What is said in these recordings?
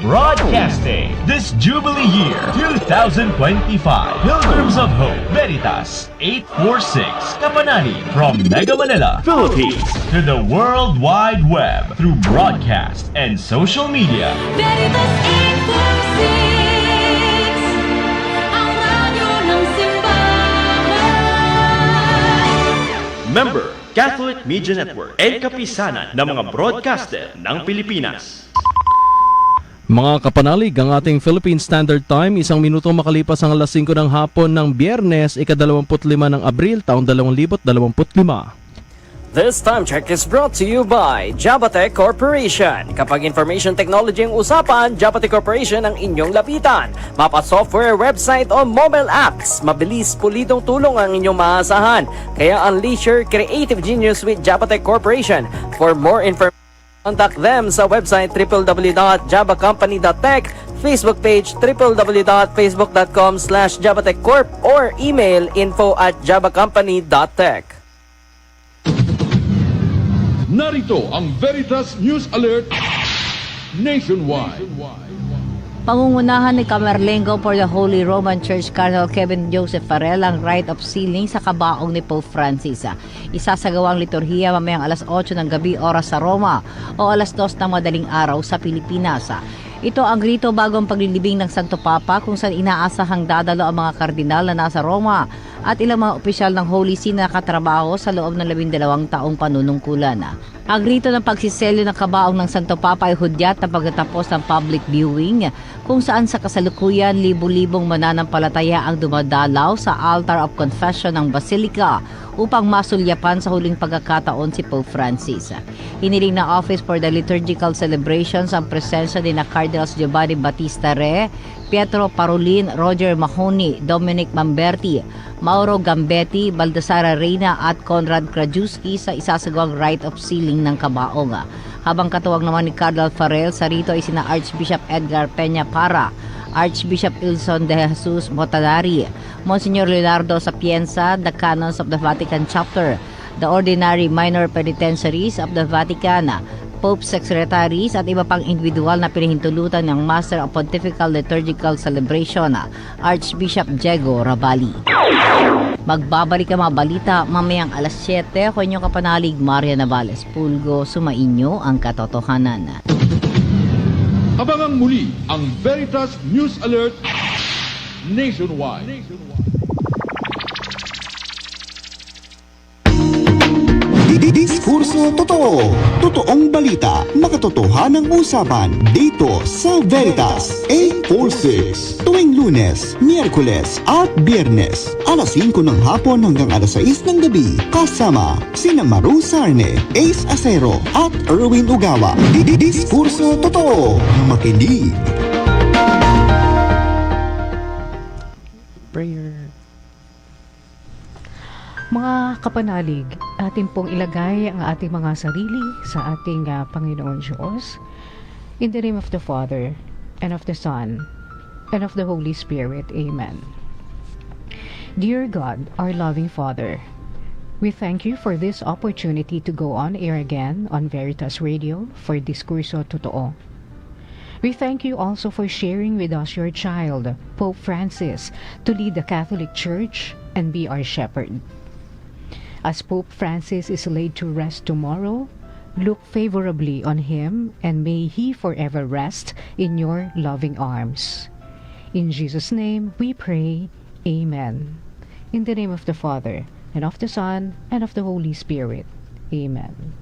Broadcasting this Jubilee year 2025. Pilgrims of Hope, Veritas 846, Kapanani from Mega Manila, Philippines to the World Wide Web through broadcast and social media. Veritas 846, ang radyo ng simbahan. Member, Catholic Media Network and kapisanan ng mga broadcaster ng Pilipinas. Mga kapanalig, ang ating Philippine Standard Time, 1 minuto makalipas ang alas 5 ng hapon ng Biyernes, ika-25 ng Abril, taong 2025. This time check is brought to you by Jabatech Corporation. Kapag information technology ang usapan, Jabatech Corporation ang inyong lapitan. Mapa software, website o mobile apps. Mabilis, pulitong tulong ang inyong maasahan. Kaya unleash your creative genius with Jabatech Corporation. For more information, contact them sa website www.jabacompany.tech, Facebook page www.facebook.com/jabatechcorp or email info@jabacompany.tech. Narito ang Veritas News Alert Nationwide. Pangungunahan ni Camerlengo for the Holy Roman Church Cardinal Kevin Joseph Farrell ang rite of sealing sa kabaong ni Pope Francis. Isasagawa ang liturhiya mamayang alas 8 ng gabi oras sa Roma o alas 2 ng madaling araw sa Pilipinas. Ito ang grito bago ang paglilibing ng Santo Papa kung saan inaasahang dadalo ang mga kardinal na nasa Roma at ilang mga opisyal ng Holy See na nakatrabaho sa loob ng 12 taong panunungkulan. Ang rito ng pagsiselyo ng kabaong ng Santo Papa ay hudyat na pagkatapos ng public viewing kung saan sa kasalukuyan libu-libong mananampalataya ang dumadalaw sa Altar of Confession ng Basilica upang masulyapan sa huling pagkakataon si Pope Francis. Hiniling ng Office for the Liturgical Celebrations ang presensya ni na Cardinals Giovanni Battista Re, Pietro Parolin, Roger Mahoney, Dominic Mamberti, Mauro Gambetti, Baldassara Reina at Conrad Krajewski sa isasagawang rite of sealing ng kabaong. Habang katuwag naman ni Cardinal Farrell sa rito ay sina Archbishop Edgar Peña Para, Archbishop Ilson de Jesus Motanari, Monsignor Leonardo Sapienza, the Canons of the Vatican Chapter, the Ordinary Minor Penitentiaries of the Vatican, Pope Secretaries at iba pang individual na pinahintulutan ng Master of Pontifical Liturgical Celebration, Archbishop Diego Rabali. Magbabalik ang mga balita mamayang alas 7 kung inyong kapanalig Maria Navales Pulgo, sumainyo ang katotohanan. Abangan muli ang Veritas News Alert Nationwide. Diskurso totoo. Totoong balita. Makatotohanang usapan. Dito sa Veritas 846. Tuwing Lunes, Miyerkules at Biyernes. Alas 5 ng hapon hanggang alas 6 ng gabi. Kasama sina Maru Sarne, Ace Acero at Erwin Ugawa. Diskurso totoo. Makinig. Prayer. Mga kapanalig, atin pong ilagay ang ating mga sarili sa ating Panginoon Diyos. In the name of the Father, and of the Son, and of the Holy Spirit. Amen. Dear God, our loving Father, we thank you for this opportunity to go on air again on Veritas Radio for Diskurso Totoo. We thank you also for sharing with us your child, Pope Francis, to lead the Catholic Church and be our shepherd. As Pope Francis is laid to rest tomorrow, look favorably on him and may he forever rest in your loving arms. In Jesus' name we pray, Amen. In the name of the Father, and of the Son, and of the Holy Spirit. Amen.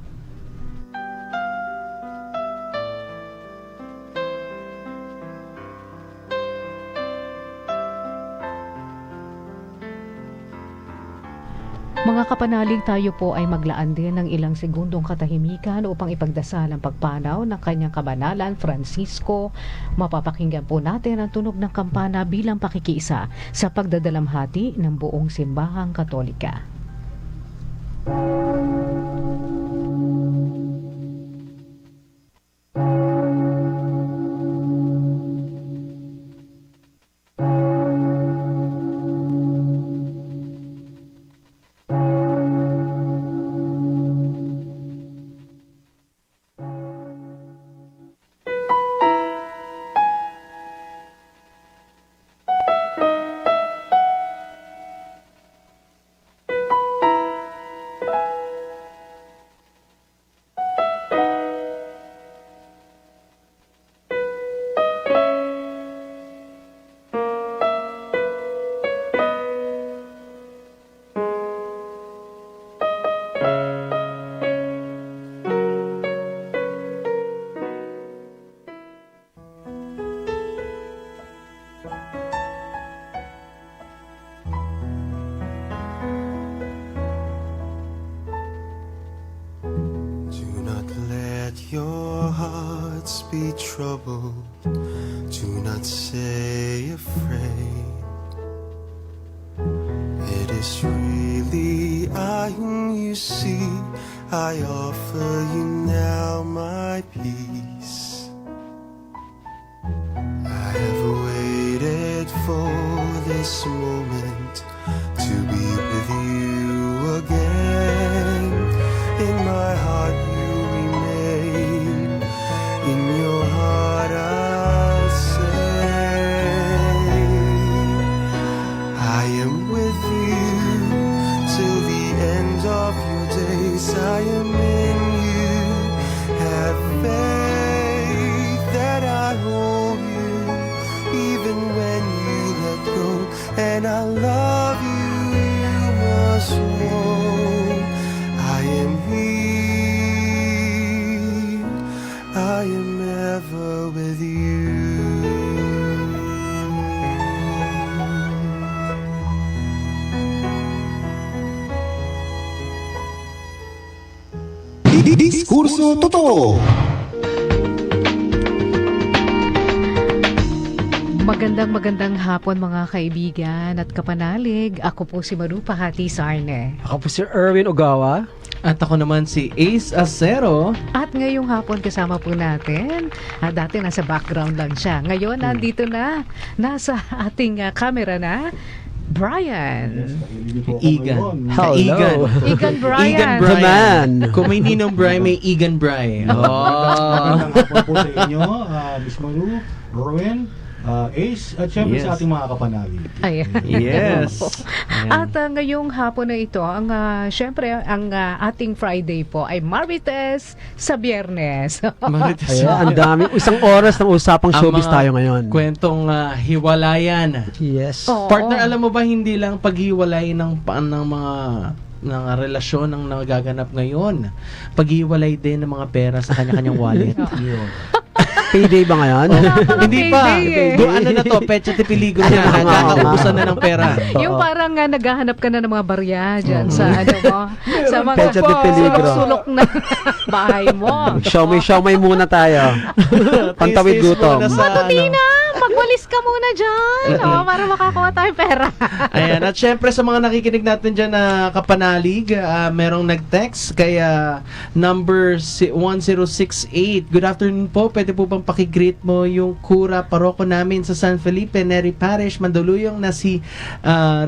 Mga kapanalig, tayo po ay maglaan din ng ilang segundong katahimikan upang ipagdasal ang pagpanaw ng kanyang kabanalan Francisco. Mapapakinggan po natin ang tunog ng kampana bilang pakikiisa sa pagdadalamhati ng buong simbahang Katolika. hearts be troubled, do not say afraid. It is really I whom you see. I offer you now my peace. I have waited for this moment to be with you again. In my heart you remain, in your heart I'll say, I am with you till the end of your days. I am in you, have faith that I hold you, even when you let go. And I love you, you must know. I am here, I am ever with you. Diskurso Totoo. Magandang hapon mga kaibigan at kapanalig. Ako po si Maru Pahati Sarne. Ako po si Erwin Ogawa. At ako naman si Ace Acero. At ngayong hapon kasama po natin, dati nasa background lang siya. Ngayon nandito na, nasa ating camera na, Brian. Igan. Hello. Igan Brian. Igan The man. Kung may Ninong Bry, may Igan Bry. Magandang hapon po sa inyo, Miss Maru, Rowan, Ace, at syempre Yes. sa ating mga kapanalig. Ayan. Yes. At ngayong hapon na ito, syempre, ang ating Friday po ay Marites sa Biyernes. Marites. Ayan, ang dami. Isang oras ng usapang Ang showbiz mga tayo ngayon. Kwentong hiwalayan. Yes. Oo. Partner, alam mo ba hindi lang paghiwalay ng mga ng relasyon ang nagaganap ngayon. Paghiwalay din ng mga pera sa kanya-kanyang wallet. Payday ba ngayon? Hindi pa. payday eh. Ano na to? Pecha de peligro na. Nakakaubusan na ng pera. Yung parang naghahanap ka na ng mga barya dyan sa ano mo, sa mga Pecha de peligro. sulok-sulok na bahay mo. Siomay muna tayo. Pantawid Tis-tis gutom. muna sa, Matutina, magwalis ka muna dyan. Para makakuha tayong pera. Ayan, at syempre sa mga nakikinig natin dyan na kapanalig, merong nag-text kaya number 1068. Good afternoon po, pwede po bang pakigreet mo yung kura paroko namin sa San Felipe, Neri Parish, Mandaluyong na si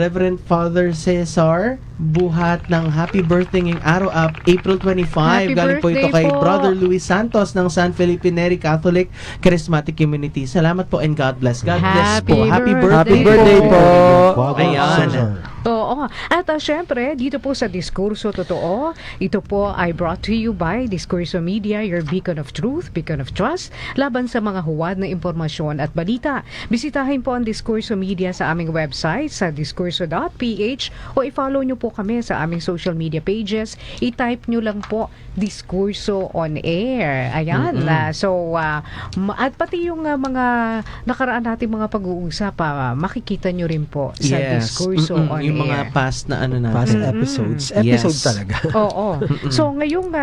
Reverend Father Cesar buhat ng happy birthday ngayong araw up April 25. Happy Galing po ito birthday kay po. Brother Luis Santos ng San Felipe Neri Catholic Charismatic Community. Salamat po and God bless. God bless po. Happy Happy birthday, birthday po. Father Ayan. Cesar. Oo. At syempre, dito po sa Diskurso Totoo, ito po ay brought to you by Diskurso Media, your beacon of truth, beacon of trust, laban sa mga huwad na impormasyon at balita. Bisitahin po ang Diskurso Media sa aming website sa diskurso.ph o i-follow nyo po kami sa aming social media pages. I-type nyo lang po Diskurso on Air. Ayan. At pati yung mga nakaraan natin mga pag-uusap, makikita nyo rin po sa Diskurso on yung mga Air. past na ano na. Past episodes. Episode Yes. talaga. Oo. So, ngayong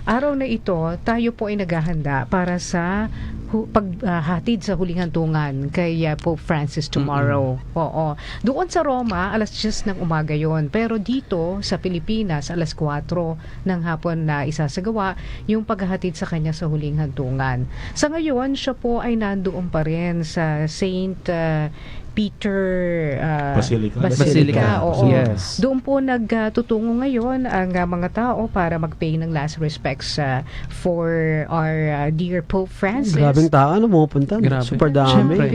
araw na ito, tayo po ay naghahanda para sa paghatid sa huling hantungan kay Pope Francis tomorrow. Oo. Doon sa Roma, alas 10 ng umaga yon. Pero dito, sa Pilipinas, alas 4 ng hapon na isasagawa yung paghahatid sa kanya sa huling hantungan. Sa ngayon, siya po ay nandoon pa rin sa Saint Peter Basilica. Oo. Yes. Doon po nagtutungo ngayon ang mga tao para mag-pay ng last respects for our dear Pope Francis. Grabing tao na pumupunta. Grabe. Super dami. Siyempre,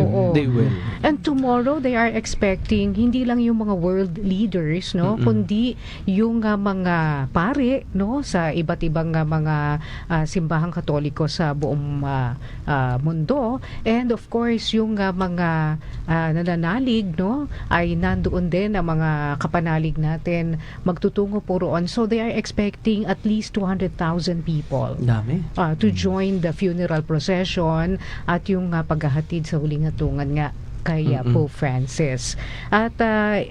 Oo. they will. And tomorrow they are expecting hindi lang yung mga world leaders, no, kundi yung mga pare, no, sa iba't ibang mga simbahang Katoliko sa buong mundo, and of course yung mga nananalig, no, ay nandoon din ang mga kapanalig natin magtutungo po roon. So they are expecting at least 200,000 people Dami. to join the funeral procession at yung paghahatid sa huling hatungan nga kay Pope Francis. At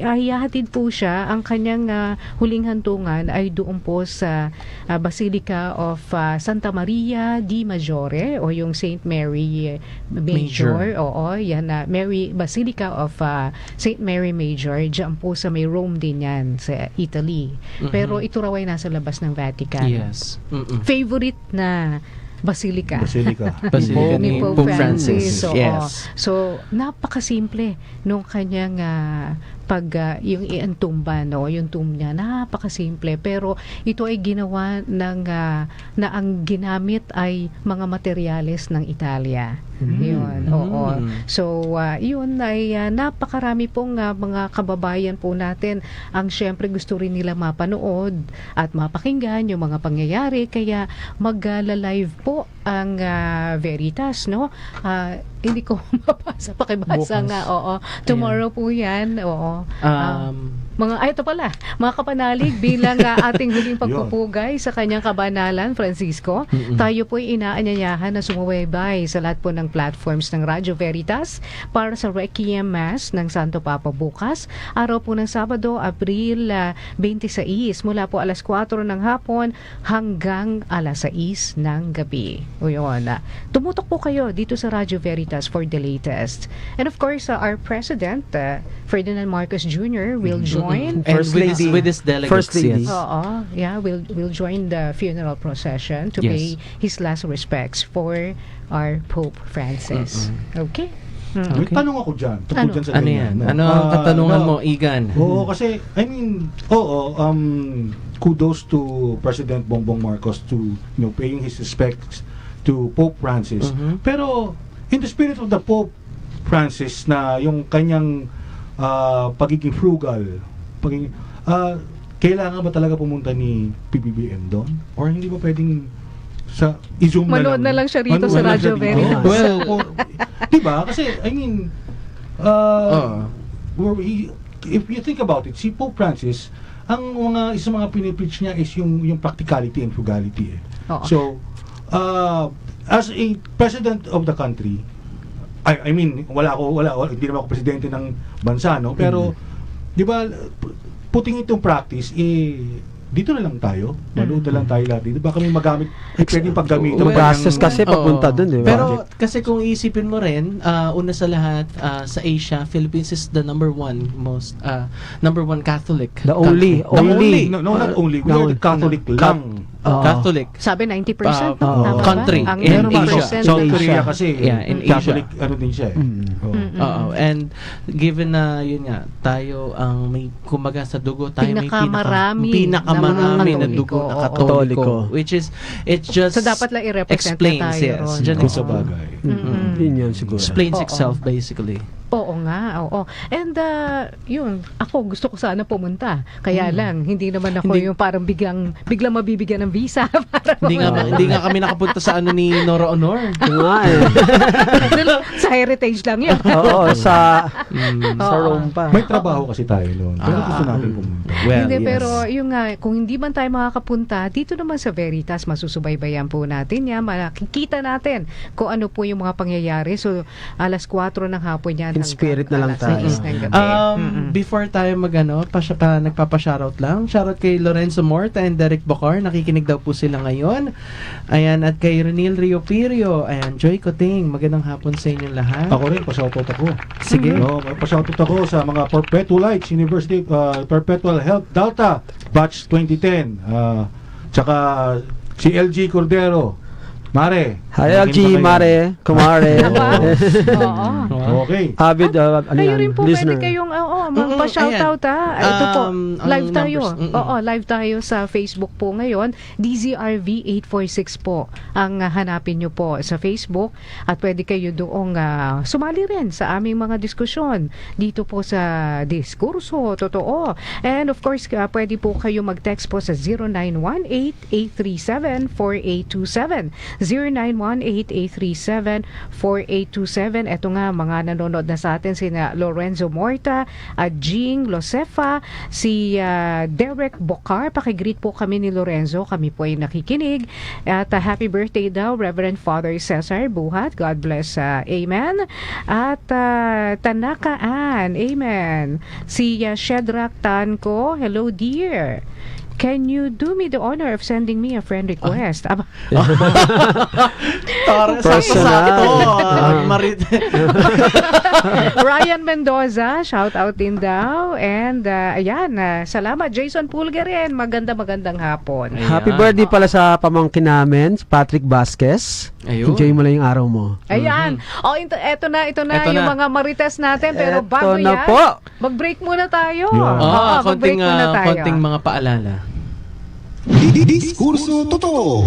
ihahatid po siya, ang kanyang huling hantungan ay doon po sa Basilica of Santa Maria di Maggiore o yung Saint Mary Major. Oo, yan na Basilica of Saint Mary Major. Diyan po sa may Rome din yan sa Italy. Pero ito raw ay nasa labas ng Vatican. Yes. Favorite na Basilica. Basilica. Basilica Ni Pope Francis. Oo. Yes. So, napakasimple nung kanyang yung iantumba, no? Yung tomb niya, napakasimple. Pero ito ay ginawa ng na ang ginamit ay mga materyales ng Italia. Yun, oo. So, yun ay napakarami pong mga kababayan po natin ang syempre gusto rin nila mapanood at mapakinggan yung mga pangyayari. Kaya mag-live po ang Veritas, no? Hindi ko pakibasa nga, oo. Tomorrow po yan, oo. Ito pala, mga kapanalig, bilang ating huling pagpupugay sa kanyang kabanalan, Francisco, tayo po ay inaanyayahan na sumuwaybay sa lahat po ng platforms ng Radyo Veritas para sa Requiem Mass ng Santo Papa bukas, araw po ng Sabado, Abril 26, mula po alas 4 ng hapon hanggang alas 6 ng gabi. O yun, tumutok po kayo dito sa Radyo Veritas for the latest. And of course, our President, Ferdinand Marcos Jr. will join. First Lady. With his delegates. First Lady. Yes. Yeah, will join the funeral procession to Yes. pay his last respects for our Pope Francis. Okay? May tanong ako dyan. Tungkol dyan sa Ano ganyan, yan? no? Ano ang katanungan no. mo, Igan? Oo, kasi, kudos to President Bongbong Marcos to, paying his respects to Pope Francis. Pero, in the spirit of the Pope Francis na yung kanyang pagiging frugal, kailangan ba talaga pumunta ni PBBM doon? Or hindi ba pwedeng i-zoom Manood na lang siya rito sa Radyo Veritas. Well, diba? Kasi, if you think about it, si Pope Francis, ang isang mga pinipreach niya is yung practicality and frugality. So, as a president of the country, hindi naman ako presidente ng bansa, no? Pero, di ba, putting itong practice, dito na lang tayo. Manood na lang tayo lahat dito. Baka may magamit, pwedeng paggamit. Yung process kasi papunta dun, di ba? Pero kasi kung iisipin mo rin, una sa lahat, sa Asia, Philippines is the number one Catholic. The only. No, not only. We are the Catholic lang. Catholic. Sabi 90%, tama ba? Country Ang in 90% Asia. South ay- Korea kasi, in Catholic, Asia. din siya And given na yun nga, tayo ang may kumaga sa dugo, tayo may Pinakamarami pinakamarami na na mga dugo na Katoliko. Katoliko. Which is, it just So, dapat lang i-represent na explains, tayo yes. ron. Diyan Kung sa explains. bagay. Yun yan siguro. Explains itself basically. Oo nga, oo. And yun, ako gusto ko sana pumunta. Kaya lang, hindi naman ako yung parang biglang mabibigyan ng visa. Para Hindi nga kami nakapunta sa ni Nora Honor. Nga sa heritage lang yun. Oo, sa Oo. Rome pa. May trabaho kasi tayo noon. Pero gusto natin pumunta. Well, Hindi, yes. pero yung nga, kung hindi man tayo makakapunta, dito naman sa Veritas, masusubaybayan po natin yan. Makikita natin kung ano po yung mga pangyayari. So, alas 4 ng hapon yan. In spirit na lang tayo. Alas 6 ng gabi. Before tayo nagpapa-shoutout lang. Shoutout kay Lorenzo Morta and Derek Bocar. Nakikinig daw po sila ngayon. Ayan, at kay Renil Rio Pirio. Ayan, Joy Coting. Magandang hapon sa inyong lahat. Ako rin, pa-shoutout ako. Sige. No, pa-shoutout ako sa mga Perpetualites, University Perpetual Health Delta, Batch 2010. Tsaka si LG Cordero. Mare. Hi, LG, Mare, Kumare. Oo. Okay. Avid, Kayo rin po listener. pwede kayong magpa-shoutout Ito po, ang live tayo. numbers, Oo, live tayo sa Facebook po ngayon. DZRV846 po ang hanapin nyo po sa Facebook at pwede kayo doong sumali rin sa aming mga diskusyon dito po sa Diskurso Totoo. And of course, pwede po kayo mag-text po sa 0918-837-4827 0918-837-4827. Ito nga, mga nanonood na sa atin, sina Lorenzo Morta, Jing Losefa, si Derek Bocar. Pakigreet po kami ni Lorenzo. Kami po ay nakikinig. At happy birthday daw, Reverend Father Cesar Buhat. God bless. Amen. At Tanaka Ann. Amen. Si Shedrack Tanko. Hello, dear. Can you do me the honor of sending me a friend request? Ryan Mendoza, shout out din daw. And ayan, salamat Jason Pulgarin. Magandang hapon. Happy birthday pala sa pamangkin namin, Patrick Vasquez. Ayun. Enjoy mo lang yung araw mo. Ayan. Ito na yung mga marites natin. Pero bago Eto na yan, po. mag-break muna tayo. Yeah. Mag-break muna tayo. Konting mga paalala. Diskurso Totoo.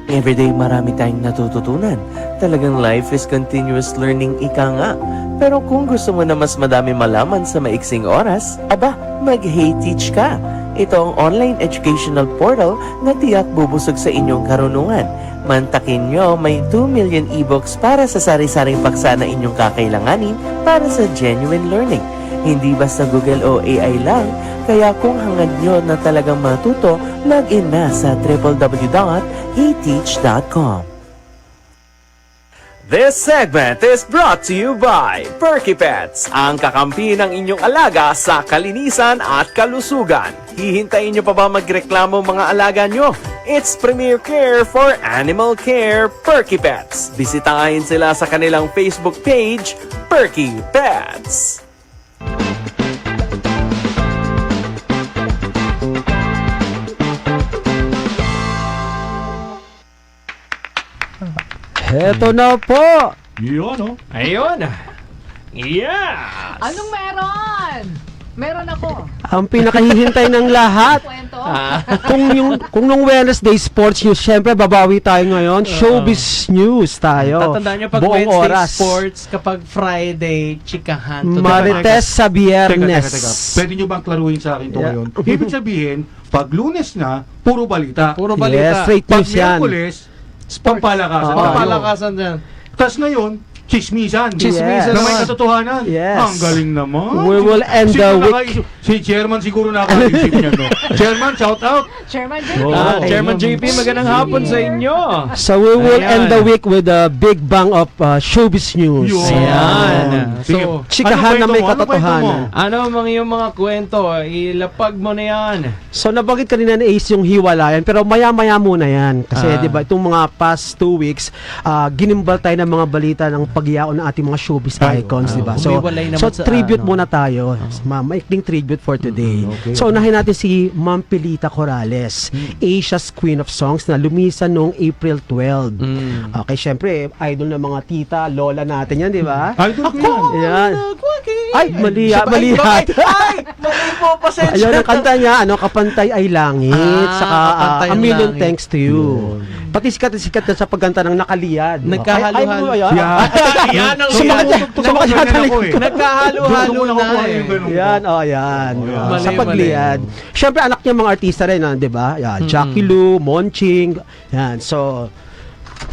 Everyday marami tayong natututunan. Talagang life is continuous learning, ika nga. Pero kung gusto mo na mas madami malaman sa maiksing oras, aba, mag-Hey Teach ka. Ito ang online educational portal na tiyak bubusog sa inyong karunungan. Mantakin nyo, may 2 million ebooks para sa sari-saring paksa na inyong kakailanganin para sa genuine learning. Hindi basta Google o AI lang, kaya kung hangad nyo na talagang matuto, log in na sa www.heyteach.com. This segment is brought to you by Perky Pets, ang kakampi ng inyong alaga sa kalinisan at kalusugan. Hihintayin nyo pa ba magreklamo mga alaga nyo? It's premier care for animal care, Perky Pets. Bisitahin sila sa kanilang Facebook page, Perky Pets. Eto na po. Yun, no? Ayun. Yes! Anong meron? Meron ako. Ang pinakahihintay ng lahat. Kwento. kung nung Wednesday Sports News, syempre babawi tayo ngayon. Showbiz News tayo. Tatandaan nyo pag Buong Wednesday oras. Sports, kapag Friday, chikahan. Marites sa Biyernes. Teka. Pwede nyo bang klaruhin sa akin ito Yeah. ngayon? Ibig sabihin, pag Lunes na, puro balita. Puro Yes, balita. straight Pag news yan. Miyerkules, pampalakasan Oo. tayo. Palakasan dyan. Tapos ngayon, chismisan. Chismisan Na may naman. katotohanan. Yes. Ang galing naman. We will end the week. Si Chairman siguro nakaisip niya, no? Chairman, shout out. Chairman Jay. Chairman JP, magandang hapon sa inyo. So we will Ayan. end the week with a big bang of Showbiz News. Yun. Ayan. Sige. So, Chikahan na Ano may kwento mo? Ano katotohanan. ano mga yung mga kwento? Ilapag mo na yan. So nabanggit kanina ni Ace yung hiwalayan, pero maya-maya muna yan. Kasi 'di ba itong mga past 2 weeks, ginimbal tayo ng mga balita ng pagyaon ng ating mga showbiz icons, 'di ba? So Umiwalay naman sa tribute ano. muna tayo. Maikling tribute for today. Okay. So unahin natin si Ma'am Pilita Corrales, Asia's Queen of Songs na lumisan noong April 12. Okay, syempre idol ng mga tita, lola natin 'yan, 'di ba? Idol ko yan. Yan. Ay, mali Ay, hat. mali po, pasensya. Ayun ang kanta niya, Kapantay ay Langit, saka Kapantay A ang Million Langit. Thanks to You. Pati sikat na sa pagkanta ng Nakaliyad. Nagkahalo-halo. Ay, Yan ang Sumakat yata ako eh. Nagkahalo-halo na eh. yan, yan. Mali, Sa pagliyad. Siyempre, anak niya mga artista rin, di ba? Yan, Jackie Lu, Monching. Yan, so,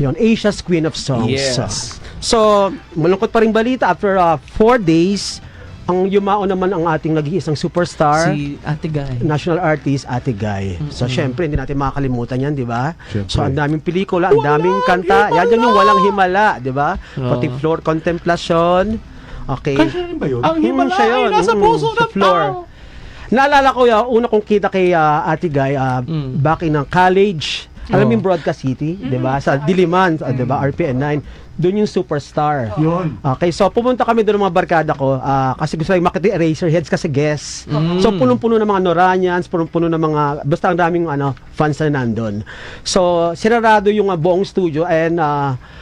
yun, Asia's Queen of Songs. Yes. So, malungkot pa rin balita. After 4 days, ang yumao naman ang ating nag-iisang superstar. Si Ate Guy. National artist, Ate Guy. So, syempre, hindi natin makakalimutan yan, di ba? Syempre. So, ang daming pelikula, ang daming kanta. Yan yung walang himala, di ba? Pati Floor Contemplation. Okay. Kanya rin ba yun? Ang himala siya yun. ay nasa puso sa ng Floor. tao. Naalala ko yung una kong kita kay Ate Guy, back in college. Alam mo yung Broadcast City, di ba? Sa Diliman, di ba? RPN 9. Doon yung superstar. Yun. Okay, so pumunta kami doon ng mga barkada ko kasi gusto lang makita Eraserheads kasi guest. So punong-puno ng mga Noranians, punong-puno ng mga basta ang daming fans na nandun. So sinarado yung buong studio and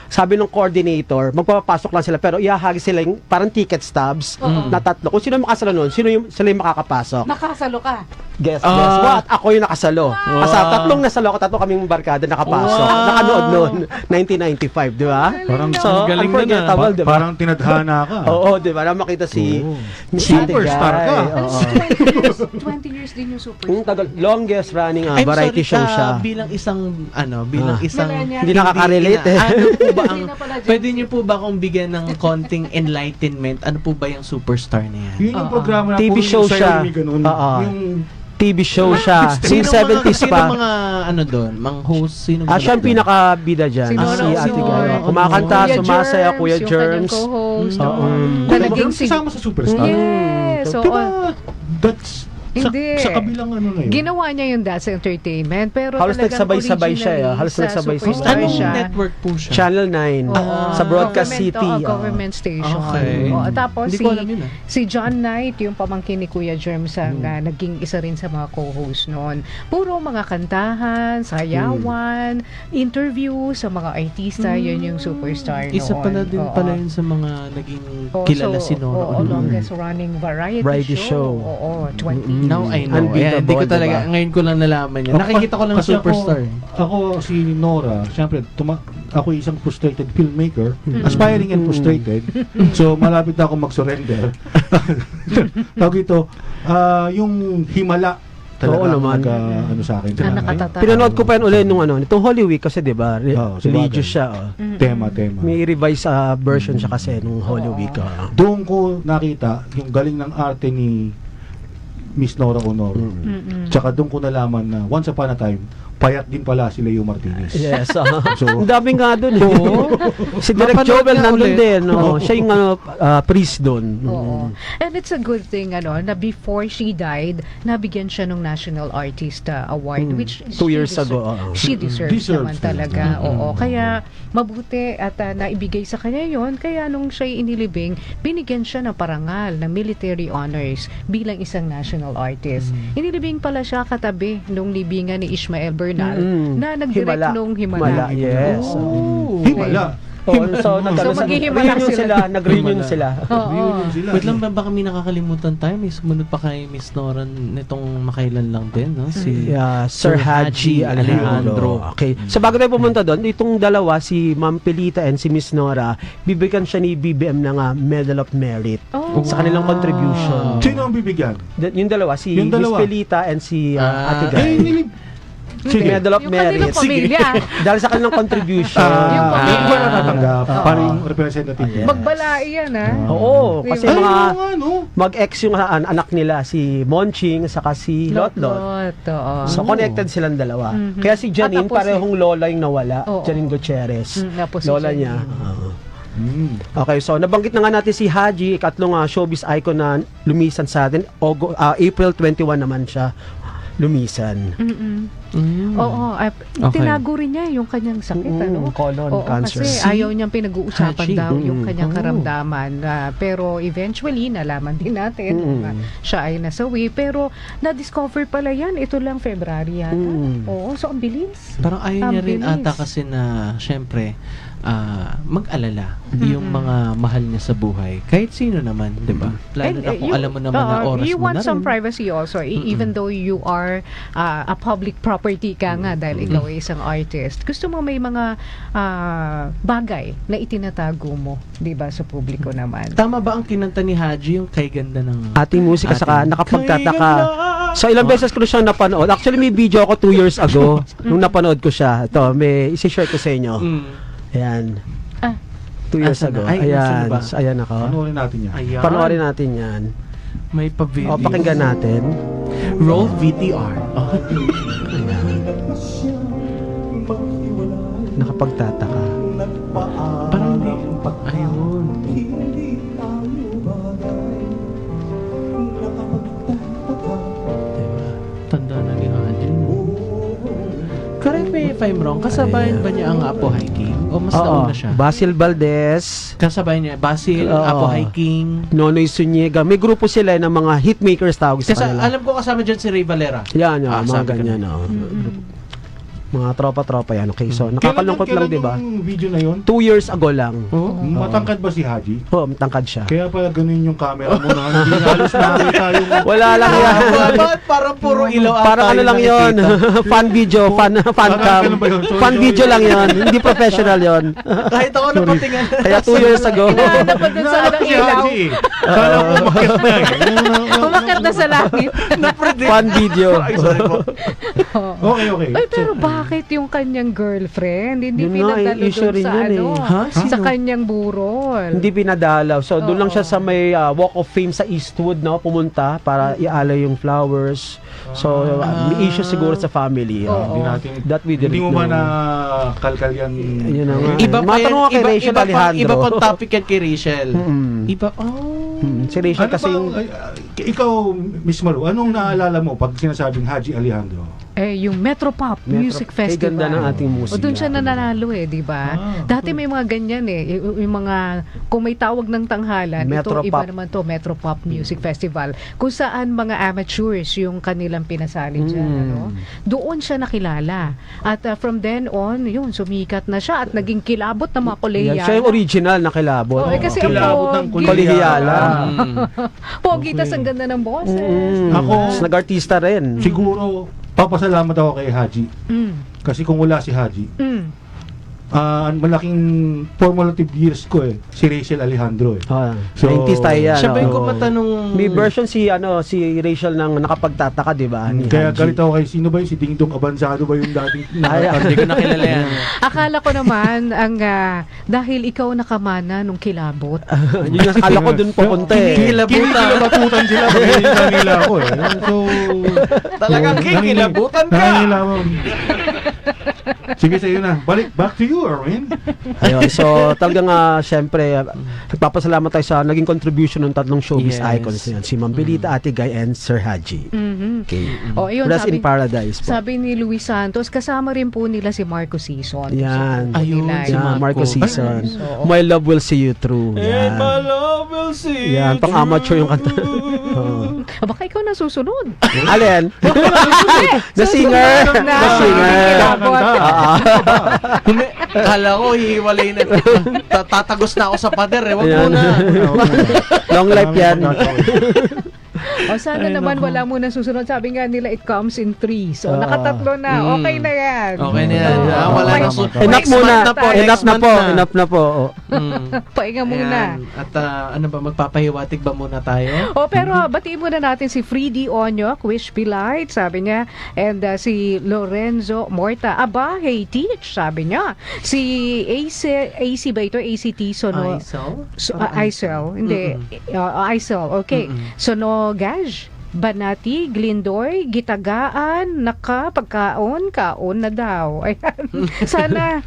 sabi ng coordinator, magpapasok lang sila pero ihahagi sila yung parang ticket stubs na 3. Kung sino makasalo nun, sila yung makakapasok. Nakasalo ka. Guess mo. At ako yung nakasalo. Kasi tatlong nasalo ako, tatlo kaming barkada nakapasok. Wow. Nakanood noon, 1995, di ba? Parang So, galing na unforgettable, di ba? parang tinadhana ka. Oo, di ba? Na makita si Miss Superstar Ate ka. Guy. Oo. 20 years din yung super. Yung tagal, longest running I'm variety sorry, show siya. bilang isang Millennial. Hindi nakaka-relate eh. Ano po ba ang Hindi na pala Gen Z. pwede niyo po ba akong bigyan ng konting enlightenment? Ano po ba yung superstar na yan? Yun yung programa na TV puro show yung siya. sayo may ganun. Oo. Yung TV show siya. Since Sino 70s pa. mga ano doon? Mga host? Sino Siya ang doon? pinakabida dyan. Si Nora Si Ate Honor. Guy. Kumakanta, Kuya sumasaya, Germs, Kuya yung kanyang Germs. co-host. Oo. Na naging si... kasama sa Superstar. Yes. So, Diba, that's Hindi. sa kabilang ano na yun. ginawa niya yung That's Entertainment, pero Halos talagang nagsabay-sabay siya, originally halos sa nagsabay-sabay. Superstar Anong siya. network po siya? Channel 9. Sa Broadcast City. Government station. Okay. Tapos Hindi ko alam yun, si John Knight, yung pamangkin ni Kuya Germs, ang naging isa rin sa mga co-host noon. Puro mga kantahan, sayawan, interview sa mga artista, yun yung Superstar noon. Isa pala din Oo. pala yun sa mga naging Oo, kilala so, si Nora. oo, longest running variety show. Oo, 20 Now I know. Unbeatable, Ayan, hindi ko talaga, diba? ngayon ko lang nalaman yan. Nakikita ko lang Kasi Superstar. Ako si Nora, syempre, ako isang frustrated filmmaker, aspiring and frustrated. So, malapit na ako mag-surrender. Tawag ito, yung himala talaga Oo naman. ano sa akin. nakatata. Pinanood ko pa yan ulit nung itong Holy Week kasi 'di ba? Oo, sabagay. Religious siya. Tema. May revise version siya kasi nung Holy Week. Doon ko nakita yung galing ng arte ni Miss Nora Honor. Tsaka doon ko nalaman na once upon a time, payat din pala si Leo Martinez. Yes. So, Ang daming nga doon. Si Direk Mapanood Joel nga nandun ulit. din. Siya yung priest doon. Oo. And it's a good thing na before she died, nabigyan siya ng National Artist Award, which 2 years ago. she deserves Deserves naman na. talaga. Oo. Kaya mabuti at naibigay sa kanya yon. Kaya nung siya'y inilibing, binigyan siya ng parangal ng military honors bilang isang national artist. Inilibing pala siya katabi nung libingan ni Ishmael Bernal na nag-direct nung Himala. Yes. himala. So, maghihimala sila. Nag-reunion sila. Reunion sila. Wait lang, baka may nakakalimutan tayo. May sumunod pa kay Miss Nora nitong makailan lang din, no? Si Sir Haji Alejandro. Okay. So bago tayo pumunta doon, itong dalawa, si Ma'am Pilita and si Miss Nora, bibigyan siya ni BBM ng Medal of Merit sa kanilang contribution. Sino ang bibigyan? Yung dalawa, si Yung Miss dalawa. Pilita and si Ate Guy. Sige. Medal of Yung kanilang Merit. pamilya. Dahil sa kanilang contribution. Yung pamilya. Hindi ko na tatanggap. Parang representative. Magbalai yan, ha? Oo, kasi Diba? mga ano? mag-ex yung anak nila, si Monching, saka si Lotlot. Oo. So, connected silang dalawa. Kaya si Janine, At tapos parehong lola yung nawala. Oo. Janine Gutierrez. Tapos si Lola Janine. niya. Okay, so nabanggit na nga natin si Haji, ikatlong showbiz icon na lumisan sa atin. April 21 naman siya lumisan. Oo, tinago rin niya yung kanyang sakit, ano? Colon cancer. Kasi ayaw niyang pinag-uusapan Haji. daw yung kanyang karamdaman. Pero eventually, nalaman din natin na siya ay nasawi. Pero na-discover pala yan. Ito lang February yan. Oo, so ang bilis. Parang ayaw niya rin Ang bilis. ata kasi na, syempre, mag-alala yung mga mahal niya sa buhay. Kahit sino naman, di ba? Lalo na kung alam mo naman na oras you mo want na some rin. privacy also, even though you are a public property ka nga dahil ikaw ay isang artist. Gusto mo may mga bagay na itinatago mo, di ba, sa publiko naman. Tama ba ang kinanta ni Haji yung kay ganda ng Ating musika, saka nakapagtataka. So, ilang beses ko na siyang napanood. Actually, may video ako 2 years ago nung napanood ko siya. Ito, may isi-share ko sa inyo. Ayan. 2 years Asan ago. na? Ay, Ayan. sino ba? So, ayan ako. Panoorin natin yan. Ayan. Panoorin natin yan. May pa-video. O, pakinggan natin. Roll VTR. Oh. Nakapagtataka. Parang hindi. Ayun. Tanda na ni Haji. Correct me if I'm wrong. Kasabayan ba niya ang Apo Hiking? O mas nauna siya? Basil Valdez, Kasabayan niya. Basil, Apo Hiking. Nonoy Zuniga. May grupo sila ng mga hitmakers tawag sa Kasi kanila. alam ko kasama dyan si Ray Valera. Yan, mga sabi ko ganyan. na. Mga tropa-tropa yan. Okay, so nakakalungkot lang, di ba? Yung video na yun? 2 years ago lang. Matangkad ba si Haji? Oo, matangkad siya. Kaya pala ganun yung camera mo na hindi halos nakita yung... Wala lang yan. Bakit parang puro ilaw ata Parang ano yung lang yon. nakikita? Fan video, fan cam. Ano ba yun? Sorry, Fan sorry. video lang yon. Hindi professional yon. Kahit ako napatingan. Kaya 2 years ago. Dapat dun sa Nakita anong si ilaw. Haji. Kala ko umakit na eh. Umakit na sa langit. Fan video. Ay, sorry po. Okay. Ay, pero bakit yung kanyang girlfriend hindi Yun nga, pinadalo issue dun rin sa yun ano? eh. Ha? Sa Sino? kanyang burol. Hindi pinadalaw. So doon lang siya sa may Walk of Fame sa Eastwood, no, pumunta para ialay yung flowers. So may issue siguro sa family. Hindi natin... That we didn't Hindi mo ba know. na kalkal yan? Yun na nga. Iba pa yan, Matanong ka kay Rachel Alejandro. iba pang topic yan kay Rachel. Iba, Si Rachel kasi yung... Ikaw, Miss Maru, anong naalala mo pag sinasabing Haji Alejandro? Yung Metropop Music Festival. Ganda ng ating musika. O doon siya nananalo di ba? Dati may mga ganyan yung mga, kung may tawag ng tanghalan, ito Metropop. iba naman to, Metropop Music Festival, kung saan mga amateurs yung kanilang pinasali dyan. Ano? Doon siya nakilala. At from then on, yun, sumikat na siya at naging kilabot ng mga kolehiyala. Yan, siya yung original na kilabot. Kasi ang Kilabot ng pogi. kolehiyala. Pogi, tas ang ganda ng boses. Ako- nag-artista rin. Siguro, papasalamat ako kay Haji. Kasi kung wala si Haji, malaking formative years ko si Rachel Alejandro So, 90s tayo yan. Siya ba yung oo. kumanta nung... May version si Rachel ng nakapagtataka, di ba? Ni Kaya Haji. galit ako kay sino ba yung si Ding Dong Abansado ba yung dating Hindi ko nakilala yan. Akala ko naman dahil ikaw nakamana nung kilabot. Yun yung akala ko dun pupunta eh. Kinikilabutan sila pag nila ako So, Talagang kikilabutan ka. nangingilaban. Sige, sa'yo na. Back to you, Erwin. Ayun, so talagang syempre nagpapasalamat tayo sa naging contribution ng tatlong showbiz Yes. icons na yan. Si Ma'am Belita, Ate Guy, and Sir Haji. Okay. Yun, Rest in paradise po. Sabi ni Luis Santos, kasama rin po nila si Marco Season. Yan. Ayun, Nila, si Yan, Marco Marco. Season. Oo. My love will see you through. Yan. love will see Yan, pang amateur yung kanta. Baka ikaw na susunod. Alin? The singer. Na, The singer. kilabot. Hindi, kala ko hihiwalay na. Tatagos na ako sa pader eh. Wag Yan. muna. Long life yan. Sana naman wala mo na susunod. Sabi nga nila, it comes in threes. So, nakatatlo na. Okay na yan. Okay na yan. Wala Okay. na Enough Next muna. month na po, Enough next na month po. Enough na po. Pahinga muna. Ayan. At ano ba, magpapahiwatig ba muna tayo? Pero batiin muna natin si Freedy Onyok, Wish Light, sabi niya. And si Lorenzo Morta, aba, hey teach, sabi niya. Si AC ba ito? ACT Sono. Aisel? Hindi. Aisel, okay. Sonogaj. Banati, Glindoy, Gitagaan, Nakapagkaon, kaon na daw. Ayan. Sana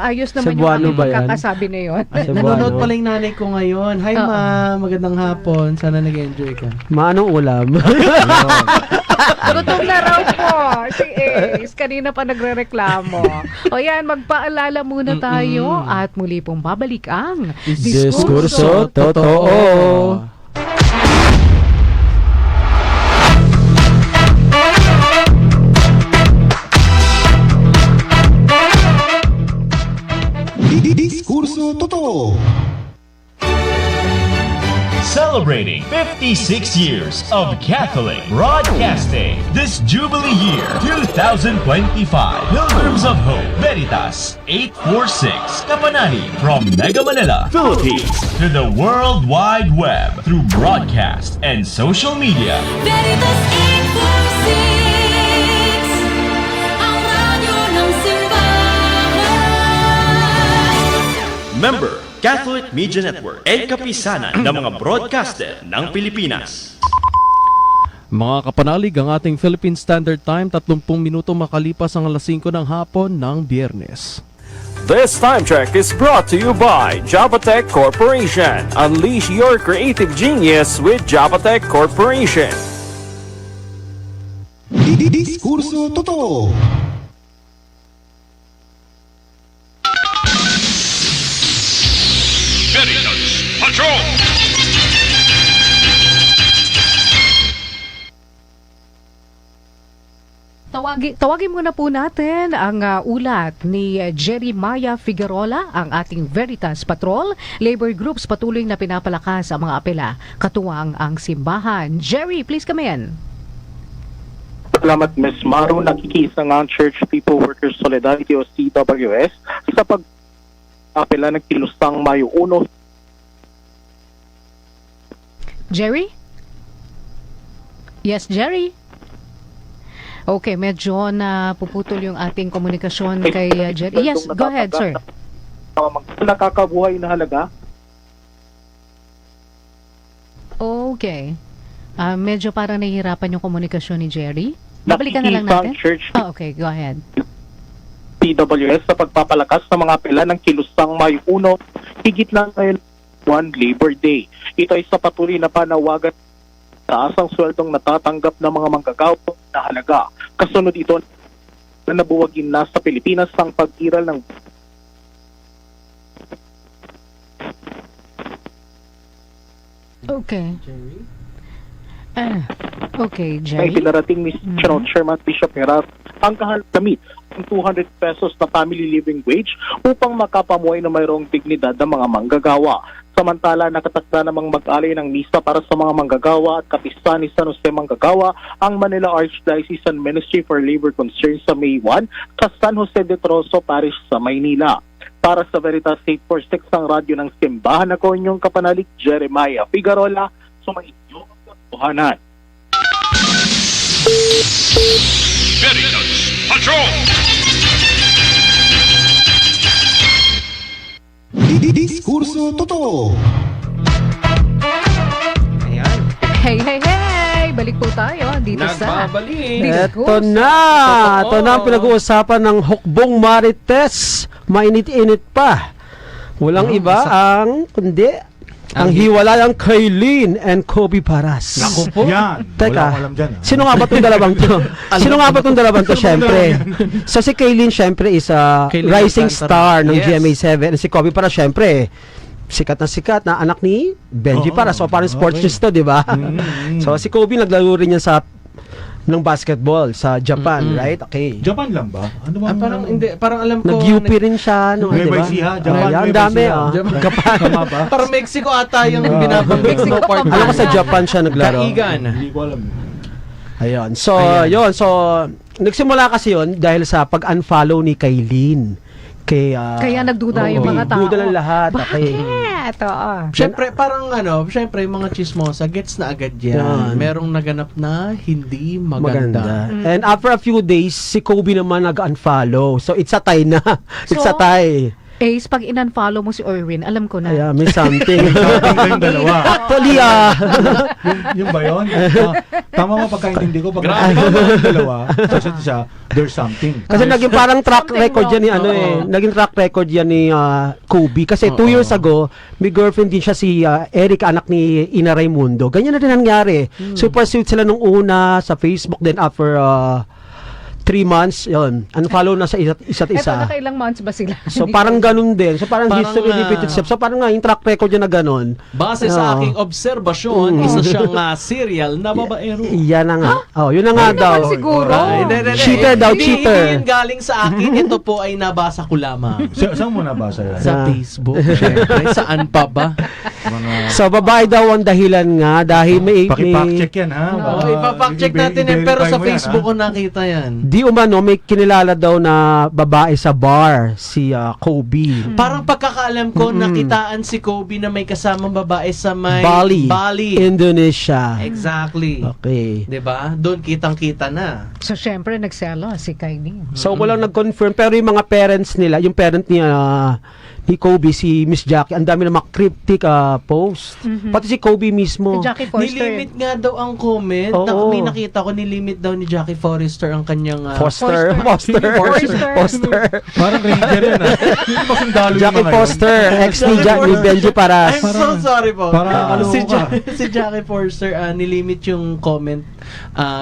ayos naman Cebuano yung ba yan? kakakasabi na yun. Nanonood pala yung nanay ko ngayon. Hi ma, magandang hapon. Sana nag-enjoy ka. Manong ulam. Gutom na raw po si Ace. Kanina pa nagre-reklamo. O yan, magpaalala muna tayo at muli pong babalik ang Diskurso Totoo. Diskurso Totoo. Celebrating 56 years of Catholic Broadcasting. This Jubilee year, 2025, Pilgrims of Hope, Veritas 846, Kapanani from Mega Manila, Philippines, to the World Wide Web through broadcast and social media. Veritas 846, ang radyo ng simbahan. Member, Catholic Media Network and kapisanan ng mga broadcaster ng Pilipinas. Mga kapanalig, ang ating Philippine Standard Time, 30 minuto makalipas ang alas 5 ng hapon ng Biyernes. This time check is brought to you by Jabatech Corporation. Unleash your creative genius with Jabatech Corporation. Diskurso Totoo. Veritas Patrol! Tawagin Tawagin muna po natin ang ulat ni Jeremiah Figueroa, ang ating Veritas Patrol. Labor groups patuloy na pinapalakas ang mga apela, katuwang ang simbahan. Jerry, please come in. Salamat, Ms. Maru. Nakikisa nga ang Church People Workers Solidarity o CWS sa pag-apela ng kilustang Mayo 1. Jerry? Yes, Jerry? Okay, medyo na puputol yung ating komunikasyon kay Jerry. Yes, go ahead, sir. Nakakabuhay na halaga. Okay. Medyo parang nahihirapan yung komunikasyon ni Jerry. Babalikan na lang natin. Church Okay, go ahead. CWS sa pagpapalakas ng mga apela ng kilustang Mayo 1, higit lang ngayon 1 Labor Day. Ito ay sa patuloy na panawagan taas ang sweldong natatanggap ng mga manggagawa na halaga. Kasunod ito na nabuwagin na sa Pilipinas ang pag-iral ng Okay. Okay, ay Jerry. pinarating ni Chairman Bishop Heras ang kahalgamit ng 200 pesos na family living wage upang makapamuhay na mayroong dignidad ng mga manggagawa. Samantala, nakatakda namang mag-alay ng misa para sa mga manggagawa at kapistahan ni San Jose Manggagawa ang Manila Archdiocesan Ministry for Labor Concerns sa May 1 sa San Jose de Trozo Parish sa Maynila. Para sa Veritas 846 ang radyo ng simbahan, ako inyong kapanalig Jeremiah Figueroa, sumainyo ang katotohanan. Veritas Patrol! Diskurso totoo. Ayan. Hey, hey, hey! Balik po tayo dito sa Nagbabalik. Ito na! Ito na ang pinag-uusapan ng hukbong Marites. Mainit-init pa. Walang iba ang, kundi, ang hiwalayang Kaylin and Kobe Paras. Naku po. Yan. Teka, Wala akong alam dyan, sino nga ba itong dalawang to? Sino nga ba itong dalawang to, syempre? So si Kaylin, syempre, is a Kaylin rising Alcantara. star ng Yes. GMA7. And si Kobe Paras, syempre, sikat na anak ni Benji Oo, Paras. So parang sports okay. news to, di ba? So si Kobe, naglaro rin niya sa ng basketball sa Japan, right? Okay. Japan lang ba? Ano ba? Parang hindi, parang alam ko. Nag-UP rin siya, no, di Nueva ba? Ecija, Japan, Ang Nueva dami, Ecija. oh. Japan. Tama ba? Parang Mexico ata yung binabanggit Mexico mo, partner. Alam ko sa Japan siya naglaro. Kaigan. Hindi ko alam. Ayun. So, Ayan. yun. So, nagsimula kasi yun dahil sa pag-unfollow ni Kaylin. Kaya nagduda yung mga tao. Duda ng lahat. Okay. Bakit? Oo. Siyempre, parang siyempre yung mga chismosa, gets na agad yan. Yan. Merong naganap na hindi maganda. And after a few days, si Kobe naman nag-unfollow. So, it's a tie na. It's a tie. Ace, pag in-unfollow mo si Erwin, alam ko na. Ayan, may something. Something kayong dalawa. Actually, Yung ba yun? Tama mo pagkaintindi ko. Pag yung dalawa, sa isa't isa, there's something. kasi naging parang track Something record yan ni wrong. naging track record yan ni Kobe kasi 2 years ago may girlfriend din siya si Eric, anak ni Ina Raimundo. Ganyan na din nangyari. Super sweet sila nung una sa Facebook, then after 3 months, yun, unfollow na sa isa't Eto, isa. nakailang months ba sila? So parang ganun din. So parang Parang, history repeated itself. So parang nga yung track record niya na ganun. Base sa aking obserbasyon, isa siyang serial na babaero. Yan na nga. Oh, yun na nga Ay, daw. naman siguro. Hindi. Cheater daw, Hindi cheater. yun galing sa akin. Ito po ay nabasa ko lamang. Saan mo nabasa yan? Sa Facebook, syempre. Saan pa ba? So babae daw ang dahilan nga dahil may Paki-fact-check yan, ha? Oo, ipafact check natin yan. Pero sa Facebook ko nakita yan. di umano may kinilala daw na babae sa bar, si Kobe. Parang pagkakaalam ko, nakitaan si Kobe na may kasamang babae sa may Bali, Indonesia. Exactly. Okay. 'Di ba? Doon kitang-kita na. So, syempre, nagselo si Kylie. So walang nag-confirm pero yung mga parents nila, yung parent niya ni Kobe, si Miss Jackie, ang dami na mga cryptic post. Pati si Kobe mismo. Si Jackie Forster. Nilimit nga daw ang comment. Oo. May nakita ko, nilimit daw ni Jackie Forrester ang kanyang Foster. Parang ranger yan, ha? Hindi ba sundalo yung Jackie mga yun? Foster, ex ni Benji Paras. I'm so sorry po. Parang si, nakakaloka. si Jackie Forster, nilimit yung comment,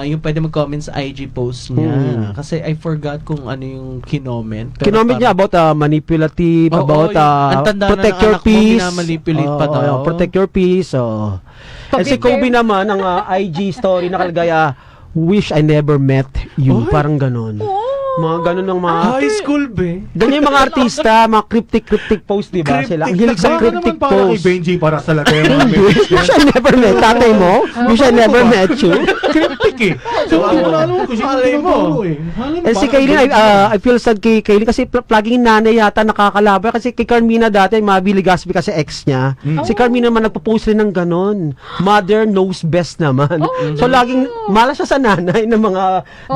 yung pwede mag-comment sa IG post niya. Kasi I forgot kung ano yung kinoment. Pero Kinoment niya about manipulative, Oo, about ang tanda protect na ng your anak mo, peace. minamanipulate pa daw. Protect your peace. And si Kobe naman, ang IG story nakalagay, wish I never met you. Oy. Parang ganon. Mga ganon ng mga... High school, be. Ganyan yung mga artista, mga cryptic post, di ba? Sila. Ang hilig sa Baka cryptic naman para kay post. Benji para sa lahat. Wish I never met. Tatay mo? Wish I never met you. Cryptic eh. So, alam mo kung sino Malay mo. tinuturo eh. Malay mo, Eh si parang Kaylin, ganun. I feel sad kay Kaylin kasi laging nanay yata nakakalaban kasi kay Carmina dati, Mavi Legaspi kasi ex niya. Si Carmina naman nagpo-post rin ng ganon. Mother knows best naman. So laging malas siya sa nanay ng mga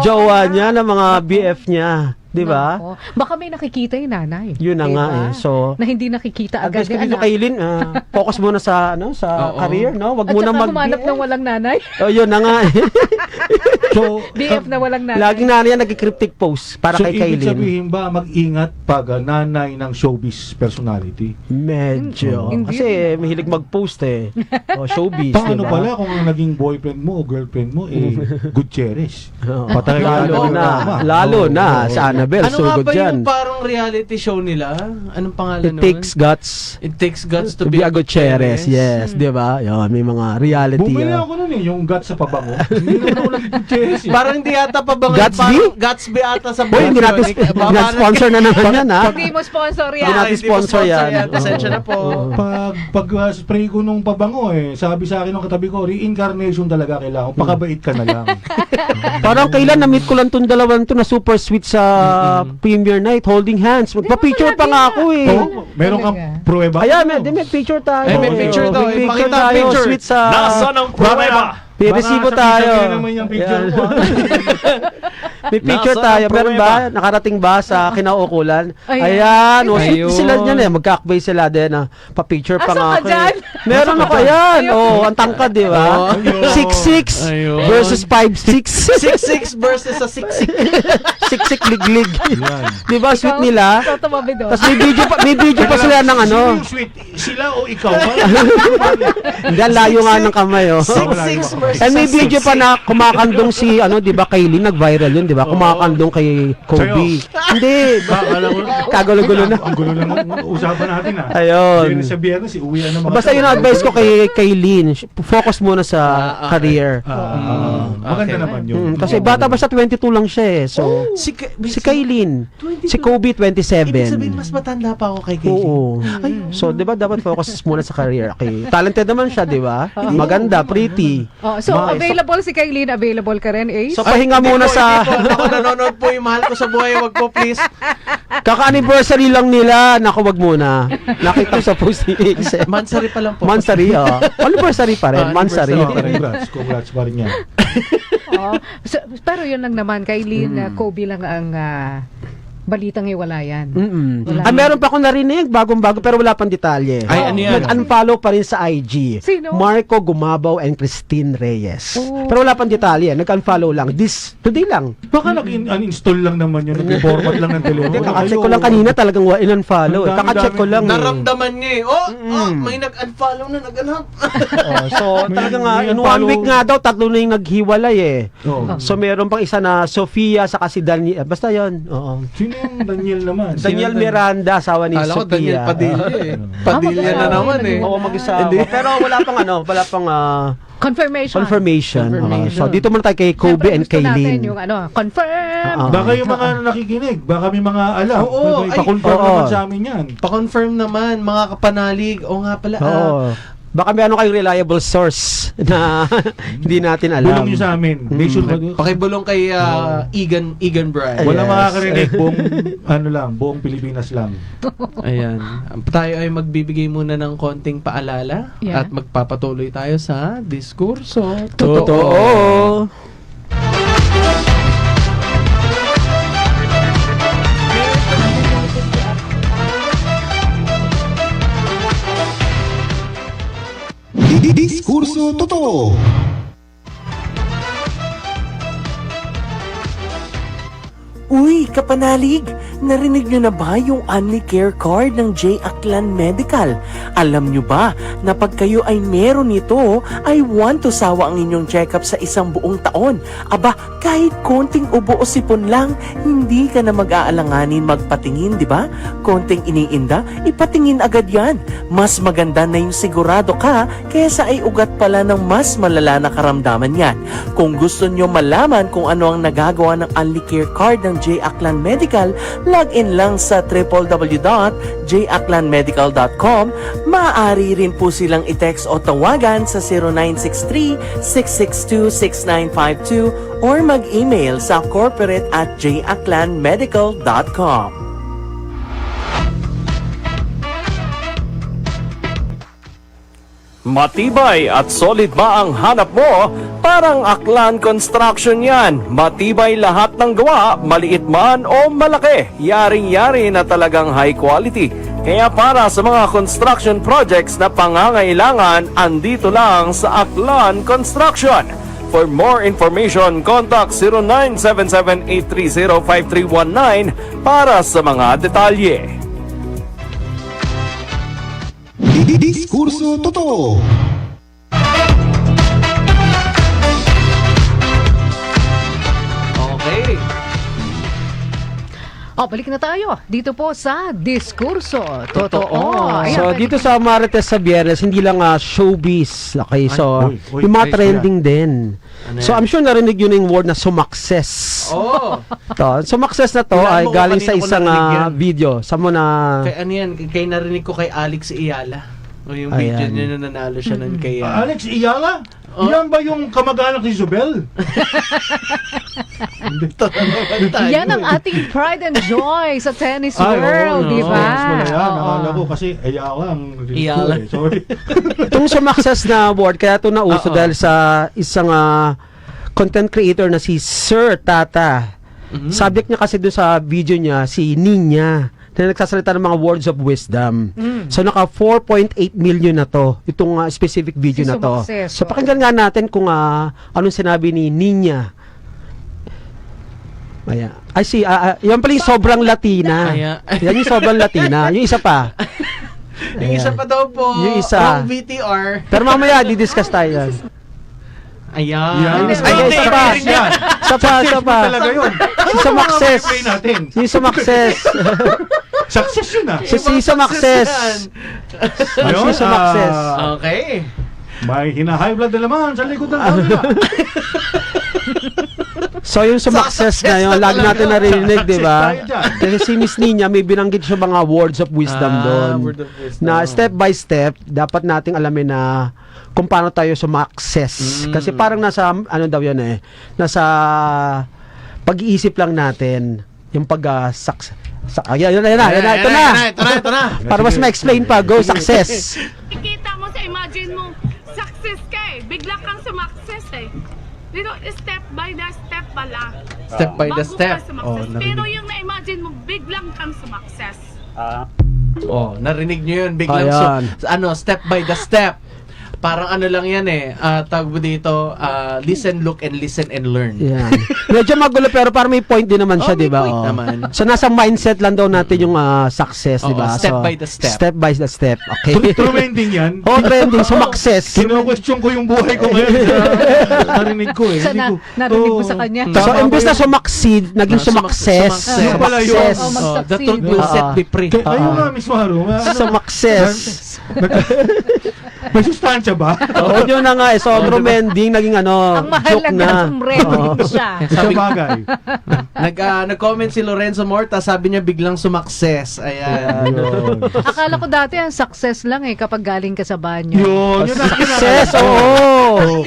jowa niya, ng mga BF niya. Di ba? Nako. Baka may nakikita yung nanay. Yun na nga eh. So, Na hindi nakikita agad advice ko yung dito anak. Kaylin, focus muna sa sa Oo. career, no? Wag At muna saka humanap ng walang nanay. Oh, yun na nga eh. So, BF na walang nanay. Laging nanay yan nag-cryptic post para so kay ibig Kaylin. sabihin ba mag-ingat pag nanay ng showbiz personality? Medyo. Hindi. Kasi mahilig mag-post eh. O, showbiz, Paano diba? pala kung ang naging boyfriend mo o girlfriend mo Gutierrez? Oo. Patay ka Lalo na. na. Lalo na. Sa Annabelle, Ano nga sugod ba dyan. yung parang reality show nila? Anong pangalan It takes guts It takes guts to be a Gutierrez. Yes, di ba? Yun, may mga reality. Bumili ako nun eh, yung guts sa pabango. Hindi naman ako nag-Gutierrez eh. Parang hindi ata pa ba Gatsby? Gatsby ata sa Uy, hindi natin sponsor na naman yan, ha? Hindi mo sponsor yan. Hindi natin sponsor yan. Pasensya na po. Pag spray ko nung pabango sabi sa akin ng katabi ko, reincarnation talaga kailangan. Pakabait ka na lang. Parang kailan na-meet ko lang tong dalawan to na super sweet sa premiere night, holding hands. Magpa-picture pa nga ako eh. Oh, meron kang pruweba? Ayan, may picture tayo. Ay, may picture daw. May picture Ipakita ang tayo. picture. Sweet sa... Nasaan ang pruweba? Resibo tayo. naman yung picture Ayan. mo. May picture Nasaan tayo. ang Meron pruweba? ba? Nakarating ba sa kinaukulan? Ayan. Ayan. O, sweet Ayun. sila dyan eh. Magkakbay sila din. Pa-picture pa Asan nga ka ako. dyan? Meron ako. Ayan. Oh, ang tangkad, di ba? Ayun. 6'6 Ayun. versus 5'6. 6-6 versus sa 6-6. Siksik liglig. Yan. Di ba? Sweet nila. Ikaw tumabi doon. Tapos may video pa sila ng ano. Sino yung sweet? Sila o ikaw? Hindi, ang layo nga ng kamay, oh. 6-6 versus And may sa video 6-6. pa na kumakandong si, ano, di ba, Kylie, nag-viral yun, di ba? Kumakandong kay Kobe. Hindi. Kagulo-gulo na. Ang gulo lang ng usapan natin Ayun. Hindi na sa biyernes, iuwian ng mga... Basta yun ang advice ko kay Kylie. Focus muna sa career. Maganda Okay. naman yun. Kasi bata ba siya, 22 lang siya eh. So, si Kylie. Si Kobe, 27. Ibig sabihin, mas matanda pa ako kay Kylie. Oo. So, di ba, dapat focus muna sa career. Okay. Talented naman siya, di ba? Maganda, pretty. Oh, so, available si Kaylin, available ka rin, Ace? So, pahinga muna sa... Ako nanonood po yung mahal ko sa buhay. Wag po, please. Kaka-anniversary lang nila. Naku, wag muna. Nakita ko sa post ni Ace. Mansari pa lang po. Mansari, oh. Anniversary pa rin. Mansari. Congrats pa rin yan. Oh, so, pero yun lang naman, Kaylin, Kobe lang ang balitang hiwalayan. Wala Meron pa akong narinig, bagong-bago, pero wala pang detalye. Ay, ano yan? Nag-unfollow pa rin sa IG. Sino? Marco Gumabaw and Christine Reyes. Pero wala pang detalye. Nag-unfollow lang. Today lang. Baka nag-uninstall lang naman yun. Nag-format lang ng telepono. Kakacheck ko lang kanina talagang in-unfollow. Ang dami-dami. Kakacheck ko lang. Naramdaman niya eh. May nag-unfollow na nag-anap. So, talagang may in 1 unfollow. week nga daw, tatlo na yung naghiwalay eh. Oo. So, meron pang isa na Sofia, saka si Daniel. Basta yun. Oo. Sino yung Daniel naman? Daniel Miranda, asawa ni Alam ko, Sofia. Daniel Padilla eh. Padilla na naman eh. Oo, mag-isawa. Pero wala pang confirmation. confirmation. So, dito muna tayo kay Kobe and Siyempre, gusto natin Kaylin. yung confirm. Baka yung mga nakikinig, baka may mga alam. Oo, Ipa-confirm oo. naman sa amin yan. Pa-confirm naman, mga kapanalig. O nga pala. Oo. Baka may ano kayong reliable source na hindi natin alam. Bulong nyo sa amin. Pakibulong kay Egan Bryan. Wala Yes. makakarinig, buong Pilipinas lang. Ayan. Tayo ay magbibigay muna ng konting paalala Yeah. at magpapatuloy tayo sa diskurso. Totoo. Diskurso totoo. Uy, kapanalig! Narinig nyo na ba yung Only Care Card ng J. Aklan Medical? Alam nyo ba na pag kayo ay meron nito, ay 1 to sawa ang inyong check-up sa isang buong taon? Aba, kahit konting ubo o sipon lang, hindi ka na mag-aalanganin magpatingin, di ba? Konting iniinda, ipatingin agad yan. Mas maganda na yung sigurado ka, kesa ay ugat pala ng mas malala na karamdaman yan. Kung gusto nyo malaman kung ano ang nagagawa ng Only Care Card ng J. Aklan Medical, log in lang sa www.jaklanmedical.com. Maaari rin po silang i-text o tawagan sa 0963-662-6952 or mag-email sa corporate@jaklanmedical.com. Matibay at solid ba ang hanap mo? Parang Aklan Construction yan. Matibay lahat ng gawa, maliit man o malaki. Yaring-yari na talagang high quality. Kaya para sa mga construction projects na pangangailangan, andito lang sa Aklan Construction. For more information, contact 0977-830-5319 para sa mga detalye. Diskurso Totoo. Okay. Balik na tayo. Dito po sa Diskurso Totoo. Ayan, So, dito sa Marites sa Biyernes, hindi lang showbiz. Okay, so, yung mga trending din. So, I'm sure narinig yun yung word na sumakses. Oh. Sumakses na to Wala ay mo, galing kanina sa ko isang narinig yan. video. Sa mo na... Kay ano yan, kay narinig ko kay Alex Iyala. O yung Ayan. video niya na nanalo siya nun kay... Alex Iyala? Yan ba yung kamag-anak ni Zubel? Yan ang ating pride and joy sa tennis Ay, world, di ba? Yes, wala yan. Oo. Nakala ko kasi Iyala ang Iyala. Sorry. Itong sumakses na word, kaya ito nauso dahil sa isang content creator na si Sir Tata. Subject niya kasi doon sa video niya, si Ninya, na nagsasalita ng mga words of wisdom. So, naka 4.8 million na to, itong specific video Si na to. sumakses, So, pakinggan nga natin kung anong sinabi ni Ninya. Ayan. Ay, yan pala yung sobrang Latina. Ayan. Yan yung sobrang Latina. Yung isa pa. Yung isa pa daw po. Yung isa. Yung VTR. Pero mamaya, di-discuss tayo yan. Ayan. Yan. Ay, isa pa. Isa pa. Talaga yun. Si Sumakses. Play natin. Si Sumakses. Success yun ah. Si Sumakses. Ayun, Si Sumakses. Okay. May hina-high blood na naman sa likod ng camera. So yung Sumakses na yun, lagi natin narinig, di ba? Success tayo dyan. Kasi si Miss Ninya, may binanggit siya mga words of wisdom doon. word of wisdom. Na step by step, dapat nating alamin na kung paano tayo sumakses. Kasi parang nasa, ano daw yun nasa pag-iisip lang natin, yung pag-success. Ito na. Para mas ma-explain pa, go success. Ikita mo sa imagine mo, success ka eh. Bigla kang sumakses eh. Dito, step by the step pala. Step by the Bago step. ka sumakses. Pero yung na-imagine mo, biglang kang sumakses. Narinig nyo yun. Biglang Ayan. step by the step. Parang ano lang yan tawag mo dito, listen, look, and listen and learn. Yan. Medyo magulo pero parang may point din naman siya, may di ba? point naman. So nasa mindset lang daw natin yung success, di ba? step So, by the step. Step by the step. Okay. Trending yan. Trending, sumakses. Kino-question ko yung buhay ko ngayon. Narinig ko eh. Sana narinig mo sa kanya. So, imbes na sumaksid, naging sumakses. sumakses. Yung pala yun. The truth will set me free. Ayun nga, Miss Maru. Sumakses. May sustansya ba? Oo, yun na nga. Sobrang mending, naging Ang joke mahalaga, na. trending siya. Sa bagay. Nag-comment si Lorenzo Morta, sabi niya biglang sumakses. Ayan. Akala ko dati ang success lang kapag galing ka sa banyo. Yun. Success, oo.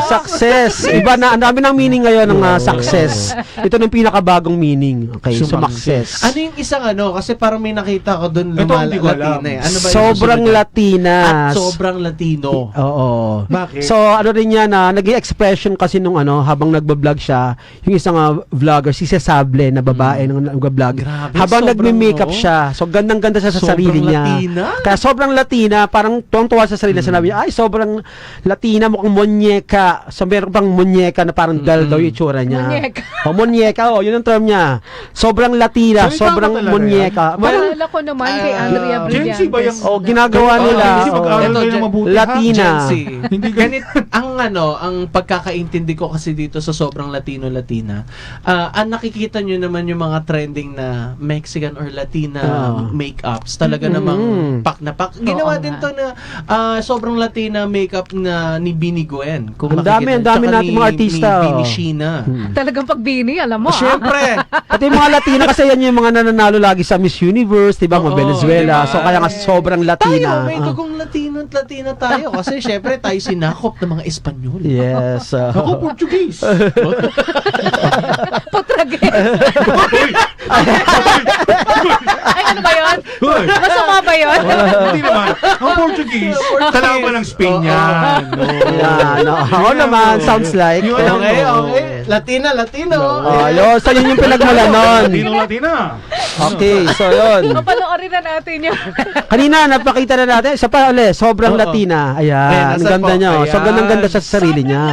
Success. Iba na, ang dami ng meaning ngayon ng success. Ito ng pinakabagong meaning. Okay, sumakses. Ano yung isang kasi parang may nakita ko doon Ito, hindi ko alam. Latina. Ano ba yun? Sobrang Latina. At sobrang Latino. Oo. Bakit? So, ano rin yan na, naging expression kasi nung habang nagbablog siya, yung isang vlogger, si Cesable na babae nung nagbablog. Grabe, Habang sobrang, nagme-makeup no? siya. So, gandang-ganda siya sa Sobrang sarili niya. Latina? Kaya sobrang Latina, parang tuwang-tuwa sa sarili. Sinabi niya, ay, sobrang Latina, mukhang monyeka. So, meron pang monyeka na parang dal daw yung itsura niya. Monyeka. Monyeka, yun ang term niya. Sobrang Latina, Salita sobrang ba talaga monyeka. Parang, Maalala ko naman kay Andrea Gen Z ba Brillantes. yung... ginagawa nila. Gen Z, mag-aaral Ito, kayo ng mabuti, ha? Latina. Gen Z. Hindi Ganit, ang pagkakaintindi ko kasi dito sa sobrang Latino-Latina, ang nakikita nyo naman yung mga trending na Mexican or Latina makeups, talaga namang pak na pak. Ginawa Oo din nga. to na sobrang Latina makeup na ni Bini Guen. Kung Ang dami, makikita. ang dami Tsaka nating mga artista, Ni Bini oh. Sheena. Talagang pagbini, alam mo. Siyempre. At yung mga Latina kasi yan yung mga nananalo lagi sa Miss Universe, diba? Mga Oo, Venezuela. diba? So kaya nga sobrang Latina. Tayo, may dugong Latino at Latina tayo. Kasi syempre tayo sinakop ng mga Espanyol. Yes. Ako, Portuguese. Potrages. Ay, ano ba yun? Hoy! Masama ba yun? Hindi naman. Ang Portuguese, kalaban ng Spain yan. Yan. Ako naman, sounds like. Okay, okay. Latina, Latino. Yun. So yun yung pinagmula nun. Latina. Okay, so yun. Panoorin na natin yun. Kanina, napakita na natin. Isa pa ulit, sobrang Oo. Latina. Ayan, Ayan, ang nasa ganda po. niya. oh. So, Ayan. gandang-ganda siya sa sarili niya.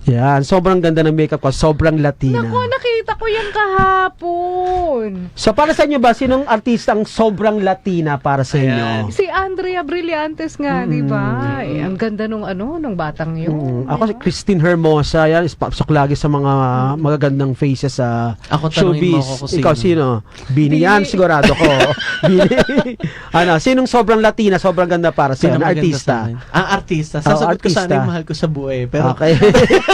Yan, sobrang ganda ng makeup ko. Sobrang Latina. Naku, nakita ko yan kahapon. So, para sa inyo ba, sinong artistang sobrang Latina para sa inyo? Si Andrea Brillantes nga, di ba? Eh, ang ganda nung nung batang yun. Ako si Christine Hermosa, yan, pasok lagi sa mga magagandang faces sa Ako, tanungin mo showbiz. ako kung sino. Ikaw sino? Bini yan, sigurado ko. Bini. Sinong sobrang Latina, sobrang ganda para sa Sino inyo? maganda Artista. sa akin? Ang artista. Sasagot ko artista. sana yung mahal ko sa buhay. Pero, Okay.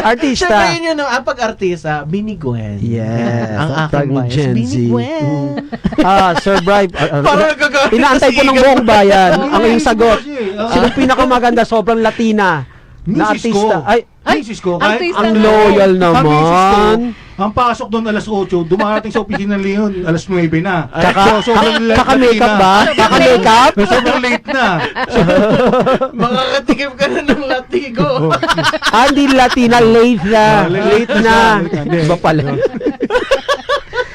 Artista. Siyempre yun yung pag-artista, Bini Guen. Yes. Ang aking bias, Gen Z. Bini Guen. Sir Bri, Parang nagkakaroon inaantay sa po ng sigat. buong bayan. Oo, Ang iyong sagot. Oo. Sinong pinakamaganda, sobrang Latina na Misis artista? ko. Ay, Misis ko. Kahit artista ang na. loyal Ang misis ko, naman. ang pasok doon alas 8, dumarating sa opisina ng Leon, alas 9 na. Kaka-makeup ba? Kaka-makeup? Sobrang late na. Makakatikim ka na ng latigo. Hindi Latina, late na. Late Late na. na. Iba pala.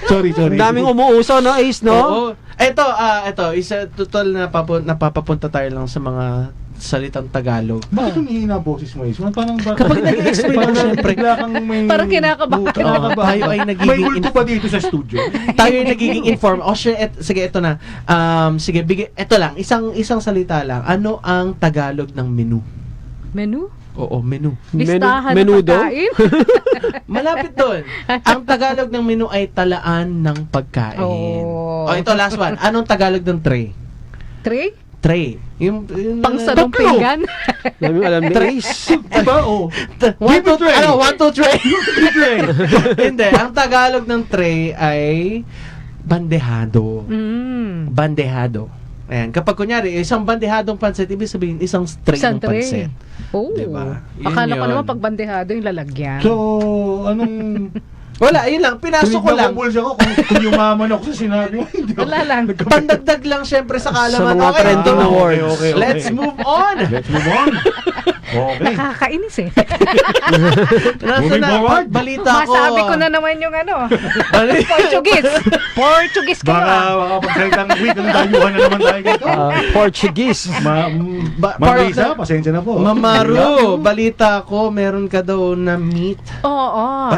Sorry. Ang daming umuuso, no, Ace, no? Oo. Ito, isa total na napapapunta tayo lang sa mga salitang Tagalog. Bakit humihina ang boses mo, Ace? Parang Kapag nag-explain ako, syempre. bigla kang may... Parang kinakabahan. Tayo ay May nagiging multo pa dito sa studio. tayo ay nagiging informed. Sige, ito na. Sige, ito lang, isang salita lang. Ano ang Tagalog ng menu? Menu? Oo, menu. Listahan menudo? ng pagkain? Malapit doon. Ang Tagalog ng menu ay talaan ng pagkain. Oh. Ito last one. Anong Tagalog ng tray? Tray? Tray. Yung Pangsalong pinggan? Dami alam ni Tray. Ace. Diba? Oh. One, two, tray. one, two, tray. Hindi. Ang Tagalog ng tray ay bandehado. Bandehado. Ayan. Kapag kunyari, isang bandehadong pansit, ibig sabihin, isang tray ng pansit. Oh. Diba? Yun Akala ko yun. naman pag bandehado yung lalagyan. So, anong... Wala, yun lang. Pinasok ko lang. Tinignan ko kung yumaman ako sa sinabi mo. Wala lang. Pandagdag lang syempre sa Sa kalaman. mga trending na words. Okay. Let's move on. Let's move on. Okay. Nakakainis eh. Nasa Moving na, forward. balita ko. Masabi ko na naman yung Portuguese. Portuguese ka Baka na. pagsalitang week, ang dayuhan na naman tayo dito. Portuguese. Marisa, pasensya na po. Mamaru, balita ko, meron ka daw na meet. Oo.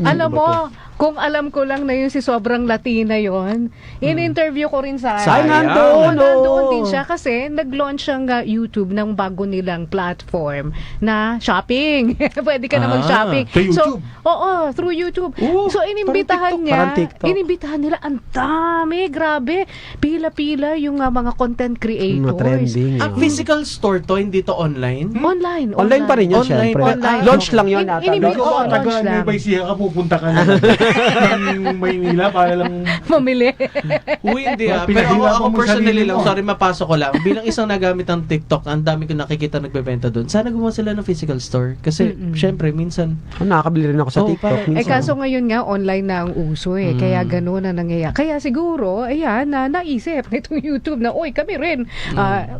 Alam mo, kung alam ko lang na yun si sobrang Latina yon, in-interview ko rin sa Ay, nandoon, nandoon din siya kasi nag-launch ang YouTube ng bago nilang platform na shopping. Pwede ka na mag-shopping. sa YouTube? So, through YouTube. So, parang inimbitahan niya, TikTok. inimbitahan nila, ang dami, grabe. Pila-pila yung mga content Mga creators. trending. Ang physical store to, hindi to online? Online. Online pa rin yun, Online, syempre. online. Launch lang yun ata. Inimbita Ikaw ko, ang taga launch lang. Nueva Ecija ka, pupunta ka na. ng Maynila para lang Mamili. Uy, hindi Well, Pero pinahila ako mo mo personally sarili lang, mo. sorry, mapasok ko lang. Bilang isang nagamit ng TikTok, ang dami ko nakikita nagbebenta doon. Sana gumawa sila ng physical store. Kasi, syempre, minsan... Nakakabili rin ako sa Oo, TikTok. parang- Eh kaso ngayon nga online na ang uso eh. Kaya gano'n na nangyayari. Kaya siguro, ayan, naisip nitong YouTube na, oy, kami rin.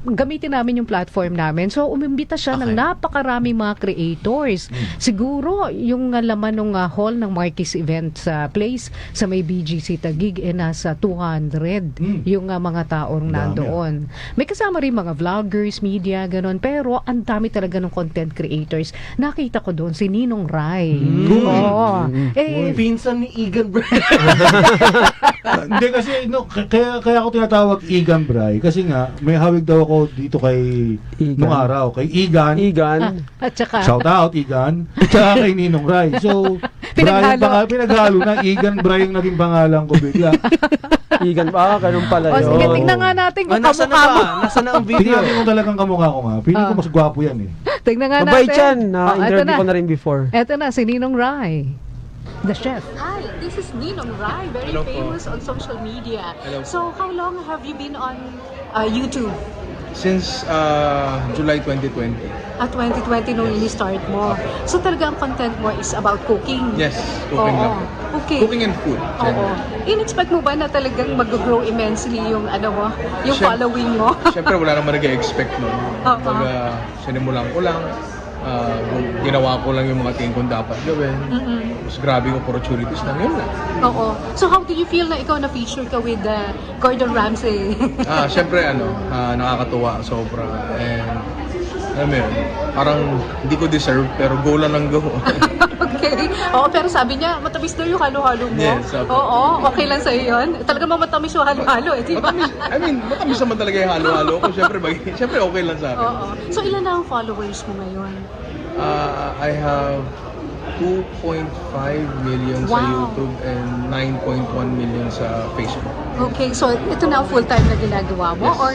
Gamitin namin yung platform namin. So, umimbita siya ng napakaraming mga creators. Siguro, yung laman ng hall ng Marquis Event sa place sa may BGC Taguig, nasa 200 yung mga taong nandoon. May kasama rin mga vloggers, media, gano'n. Pero, ang dami talaga ng content creators. Nakita ko doon si Ninong Rai. Oo. Pinsan ni Egan Bray. Hindi kasi no, kaya ako tinatawag Igan Bray kasi nga may hawig daw ako dito kay nung araw kay Igan. At saka Shout out Igan. Tsaka kay Ninong Rai. So pinaghalo na Igan Bray yung naging pangalan ko bigla. Igan ba? Ganun pala O yun. sige, tingnan nga natin kung Nasa na kamukha mo. ba? Nasa na ang video? Tingnan natin kung talagang kamukha ko nga. Piling ko mas gwapo yan eh. Tingnan nga Mabait yan. natin. Na-interview ko na rin before. Eto na, si Ninong Rai. The chef. Hi, this is Ninong Rai, very famous on social media. So, how long have you been on YouTube? Since July 2020. 2020 nung ini-start mo. So, talaga ang content mo is about cooking? Yes, cooking lang. Okay. Cooking and food. Oo. In-expect mo ba na talagang mag-grow immensely yung yung following mo? Siyempre, wala naman nag-expect nun. Pag sinimulan ko lang, ginawa ko lang yung mga tingin kong dapat gawin. Mas grabe yung opportunities na yun lang. Oo. So, how do you feel na ikaw na-feature ka with Gordon Ramsay? Siyempre, nakakatuwa, sobra. And, alam mo yun, parang hindi ko deserve, pero go lang ng go. Okay. Oo, pero sabi niya, matamis daw yung halo-halo mo. Yes, okay. Oo, okay lang sa'yo yun. Talaga matamis yung halo-halo eh, di ba? Matamis naman talaga yung halo-halo ko. Siyempre okay lang sa akin. Oo. So, ilan na ang followers mo ngayon? I have 2.5 million sa YouTube and 9.1 million sa Facebook. Okay, so ito na ang full-time na ginagawa mo? Or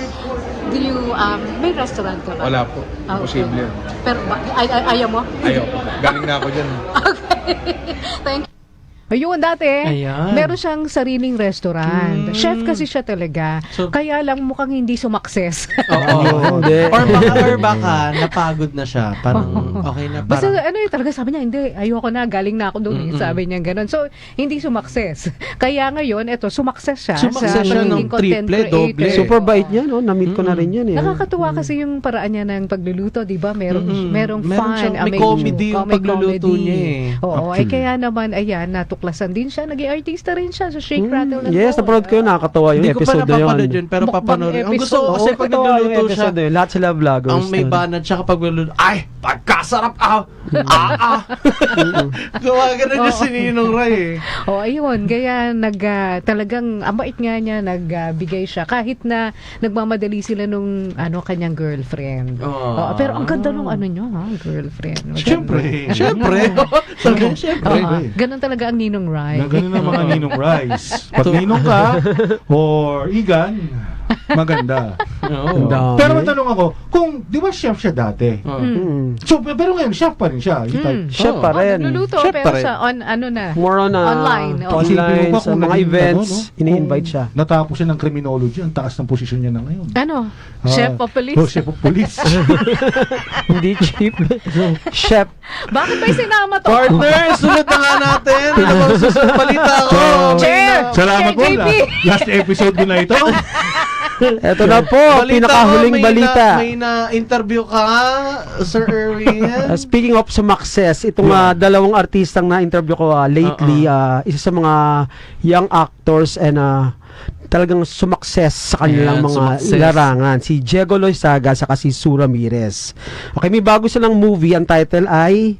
do you, may restaurant ka ba? Wala po. Imposible yun. Pero ayaw mo? Ayaw. Galing na ako dyan. Thank you. Ayun, dati, meron siyang sariling restaurant. Chef kasi siya talaga. Kaya lang mukhang hindi sumakses. Or baka napagod na siya. Parang okay na. Basta Parang, talaga sabi niya, hindi, ayoko na, galing na ako doon. Sabi niya ganun. So, hindi sumakses. Kaya ngayon, sumakses siya. Sumakses siya ng triple, doble. Super bait niya, no? Na-meet ko na rin yan. Nakakatuwa kasi yung paraan niya ng pagluluto, di ba? Merong fun. may comedy yung pagluluto niya eh. Oo, kaya naman, ayan, natuklasan din siya. Naging artista rin siya sa Shake, Rattle, and Yes, napanood ko yun. Nakakatawa yung episode na yun. Hindi ko pa napapanood yun, pero papanood. Ang gusto ko kasi pag nagluluto siya, lahat sila vloggers. ang may banat siya kapag nagluluto, ay, pagkasarap Gumagano niya si Ninong Rai eh. Ayun. Kaya talagang, amait nga niya, nagbigay siya. Kahit na nagmamadali sila nung kanyang girlfriend. Pero ang ganda nung niya, girlfriend. Siyempre. Ganun talaga ang Ninong Rai. Ganun ang mga Ninong Rais. Pag Ninong ka, or Igan, maganda. Pero matanong ako, kung, di ba chef siya dati? So, pero ngayon, chef pa rin siya. Chef pa rin. Nagluluto, pero sa more on online. Online, sa mga events, ini-invite siya. Natapos siya ng criminology, ang taas ng posisyon niya na ngayon. Chef of police? Chef of police. Hindi cheap. Chef. Bakit ba sinama to? Partner, sunod na nga natin. Susunod balita ako. Salamat po. Last episode ko na ito. Ito na po, pinakahuling balita. May na-interview ka, Sir Erwin. Speaking of sumakses, itong dalawang artistang na-interview ko lately, isa sa mga young actors and talagang sumakses sa kanilang mga larangan. Si Diego Loizaga saka si Sue Ramirez. Okay, may bago silang movie. Ang title ay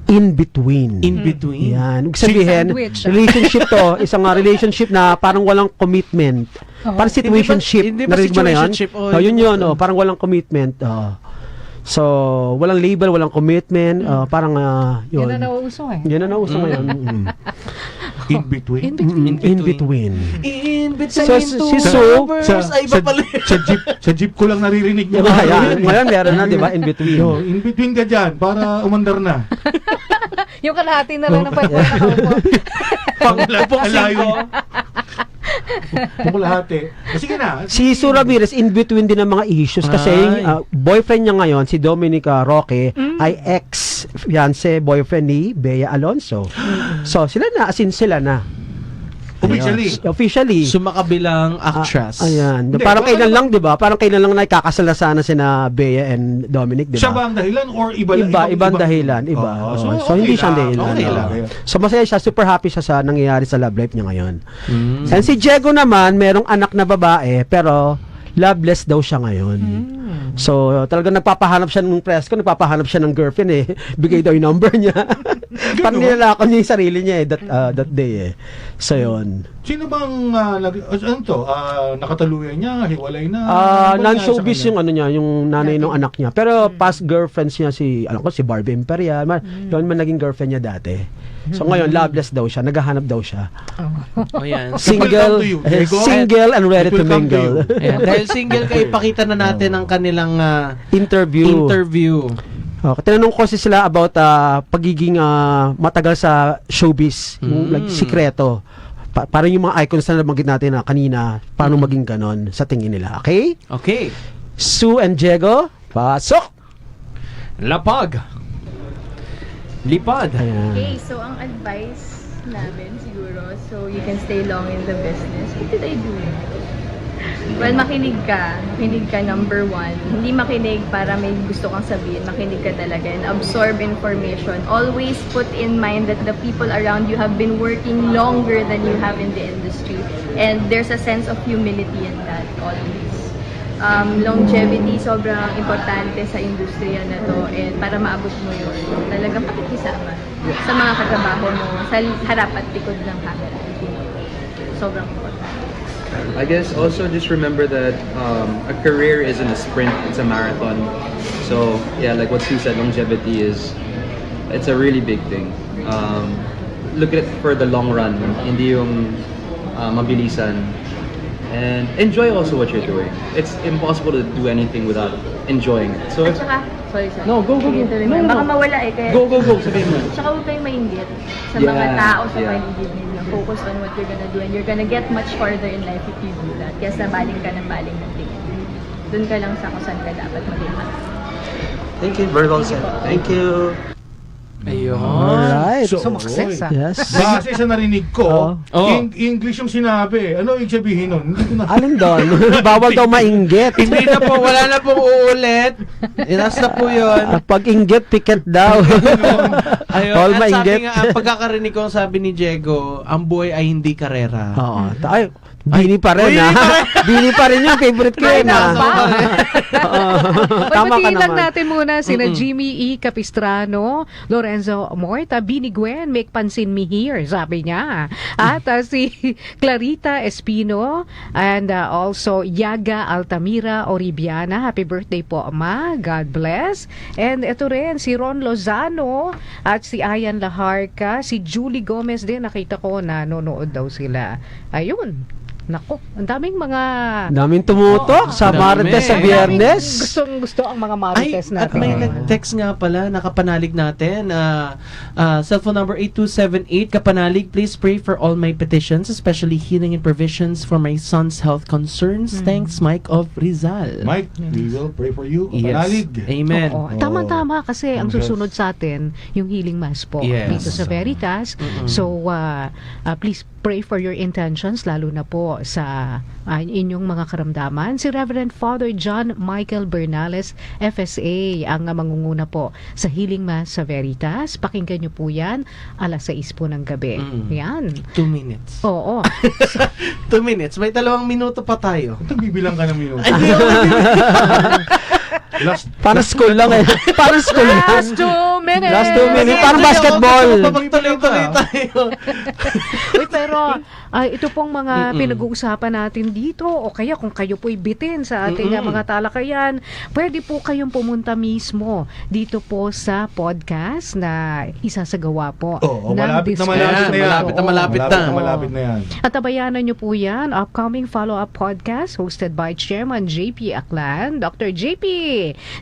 In Between. In Between? Yan. Ibig sabihin, relationship to, isang relationship na parang walang commitment. Parang situationship. Narinig mo na yun? Yun. Parang walang commitment. So, walang label, walang commitment. Parang, yun. Yan na nauuso eh. Yan na nauuso ngayon. In Between? In Between. In Between Si Sue, sa jeep ko lang naririnig niya. Ngayon, meron na, di ba? In Between. In Between ka dyan, para umandar na. Yung kalahati na lang ng pagkakaupo. Upang Alayo. Kung lahat eh. Sige na. Si Sue Ramirez, in between din ng mga issues kasi boyfriend niya ngayon, si Dominic Roque, ay ex-fiancé boyfriend ni Bea Alonso. So, sila na, as in sila na. Officially. Sumakabilang actress. Ayan. Parang kailan lang, di ba? Parang kailan lang nakakasala sana sina Bea and Dominic, di ba? Siya ba ang dahilan or iba lang? Ibang dahilan. Iba. So, hindi siya dahilan. Okay lang. So, masaya siya. Super happy siya sa nangyayari sa love life niya ngayon. And si Diego naman, merong anak na babae, pero loveless daw siya ngayon. So, talagang nagpapahanap siya ng press ko, nagpapahanap siya ng girlfriend eh. Bigay daw yung number niya. Parang nilalakon niya yung sarili niya eh, that day eh. So, yun. Sino bang, nakataluyan niya, hiwalay na? Non-showbiz yung ano niya, yung nanay ng anak niya. Pero past girlfriends niya si Barbie Imperial. Yun man naging girlfriend niya dati. So ngayon, loveless daw siya, naghahanap daw siya. Single and ready to mingle. Dahil single kayo, ipakita na natin ang kanilang interview. Okay, tinanong ko sila about pagiging matagal sa showbiz, yung sikreto. Parang yung mga icons na nabanggit natin kanina, paano maging ganon sa tingin nila. Okay? Okay. Sue and Diego, pasok! Lapag! Lipad. Okay, so ang advice namin siguro, so you can stay long in the business. What did I do? Well, makinig ka number one. Hindi makinig para may gusto kang sabihin. Makinig ka talaga and absorb information. Always put in mind that the people around you have been working longer than you have in the industry. And there's a sense of humility in that always. Longevity sobrang importante sa industriya na to, and para maabot mo yun, talagang pakikisama sa mga katrabaho mo sa harap at likod ng camera. Sobrang importante. I guess also just remember that a career isn't a sprint, it's a marathon. So yeah, like what Sue said, longevity it's a really big thing. Look at it for the long run, hindi yung mabilisan. And enjoy also what you're doing. It's impossible to do anything without enjoying it. So sorry. No, go. Baka mawala eh. Kaya, go. Sabihin mo. Tsaka huwag kayong mainggit sa mga tao sa paligid ninyo. Focus on what you're gonna do and you're gonna get much farther in life if you do that. Kaya baling ka ng tingin. Doon ka lang sa kung saan ka dapat maging. Thank you, very well said. Thank you. Ayun. Alright. So, success yes. Base sa narinig ko, English yung sinabi. Ano ibig sabihin nun? Hindi ko na... Alin doon? Bawal daw mainggit. Hindi na po, wala na pong uulit. Inas na po yun. Pag inggit, ticket daw. Ayun, All at mainggit. sabi nga, ang pagkakarinig ko, sabi ni Diego, ang buhay ay hindi karera. Oo. Bini pa rin, Bini pa rin yung favorite ko yun, Tama ka lang naman. natin muna sina Jimmy E. Capistrano, Lorenzo Morta, Bini Gwen, make pansin me here, sabi niya. At si Clarita Espino, and also Yaga Altamira Oribiana. Happy birthday po, Ma. God bless. And ito rin, si Ron Lozano at si Ayan Laharca, si Julie Gomez din, nakita ko na nanonood daw sila. Ayun. Nako, ang daming tumutok sa Marites sa Biyernes. Gustong-gusto ang mga Marites natin. At may nag-text nga pala, nakapanalig natin. Cellphone number 8278, kapanalig, please pray for all my petitions, especially healing and provisions for my son's health concerns. Thanks, Mike of Rizal. Mike, we will pray for you. Kapanalig. Yes. Amen. Tama-tama kasi ang susunod sa atin, yung healing mass po dito sa Veritas. So, please pray for your intentions, lalo na po sa inyong mga karamdaman. Si Reverend Father John Michael Bernales, FSA, ang mangunguna po sa Healing Mass sa Veritas. Pakinggan nyo po yan, alas 6 po ng gabi. Yan. 2 minutes. Oo. 2 minutes. May 2 minuto pa tayo. Bibilang ka ng minuto. Parang school lang eh. Parang school lang. Last 2 minutes. Last 2 minutes. Parang basketball. Tuloy tayo. Uy, pero ito pong mga pinag-uusapan natin dito, o kaya kung kayo po'y bitin sa ating mga talakayan, pwede po kayong pumunta mismo dito po sa podcast na isasagawa po. Malapit na yan. At tabayanan nyo po yan, upcoming follow-up podcast hosted by Chairman JP Aklan, Dr. JP.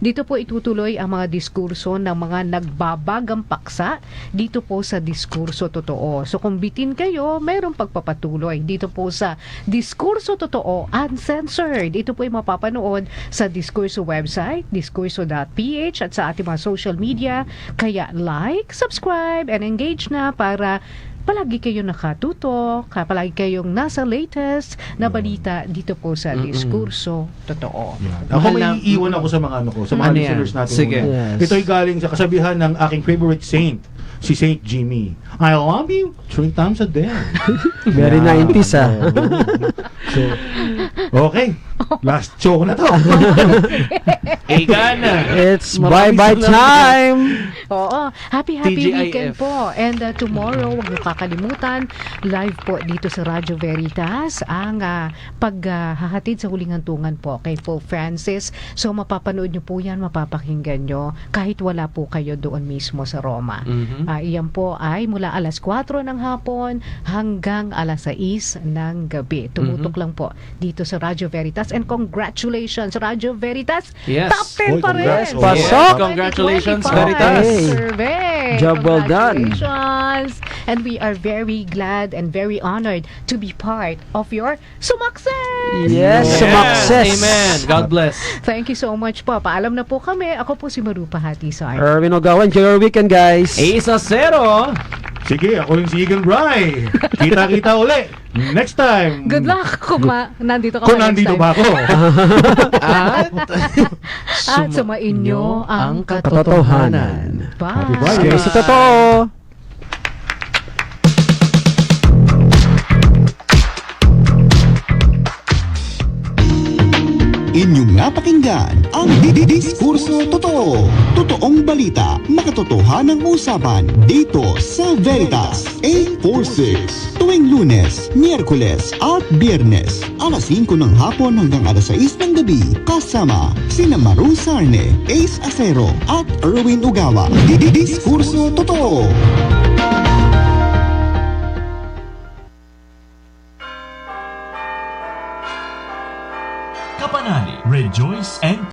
Dito po itutuloy ang mga diskurso ng mga nagbabagang paksa dito po sa Diskurso Totoo. So kung bitin kayo, mayroong pagpapatuloy dito po sa Diskurso Totoo Uncensored. Ito po ay mapapanood sa Diskurso website, diskurso.ph at sa ating mga social media. Kaya like, subscribe, and engage na para palagi kayo nakatuto, palagi kayong nasa latest na balita dito po sa Diskurso Totoo. Ako may iiwan ako sa mga sa mga listeners natin. Sige. Yes. Ito'y galing sa kasabihan ng aking favorite saint, si Saint Jimmy. I love you 3 times a day. Very 90s So, okay. Last show na to. It's bye-bye time! Oo. Happy TGIF. weekend po. And tomorrow, huwag niyo kakalimutan, live po dito sa Radyo Veritas ang paghahatid sa huling hantungan po kay Pope Francis. So mapapanood niyo po yan, mapapakinggan niyo kahit wala po kayo doon mismo sa Roma. Iyan po ay mula alas 4 ng hapon hanggang alas 6 ng gabi. Tumutok lang po dito sa Radyo Veritas. And congratulations, Radyo Veritas! Yes. Top 10 pa rin! Congrats. Pasok! Congratulations, 2025 Veritas! Survey! Job well done. Congratulations! And we are very glad and very honored to be part of your Sumakses! Yes, sumakses! Amen. God bless. Thank you so much po. Paalam na po kami. Ako po si Marupa Hatisar. Erwin Ogawan, enjoy your weekend, guys! 1-0. Sige, ako rin si Eagle Bry. Kita-kita uli. Next time. Good luck kung nandito ka Kung next nandito time. ba ako. At sumain nyo ang Katotohanan. Bye! Sige, sa totoo! Inyong napakinggan ang Diskurso Totoo. Totoong balita, makatotohanang usapan dito sa Veritas 846. Tuwing Lunes, Miyerkules at Biyernes, alas 5 ng hapon hanggang alas 6 ng gabi. Kasama sina Maru Sarne, Ace Acero at Erwin Ugawa. Diskurso Totoo. Kapanali, rejoice and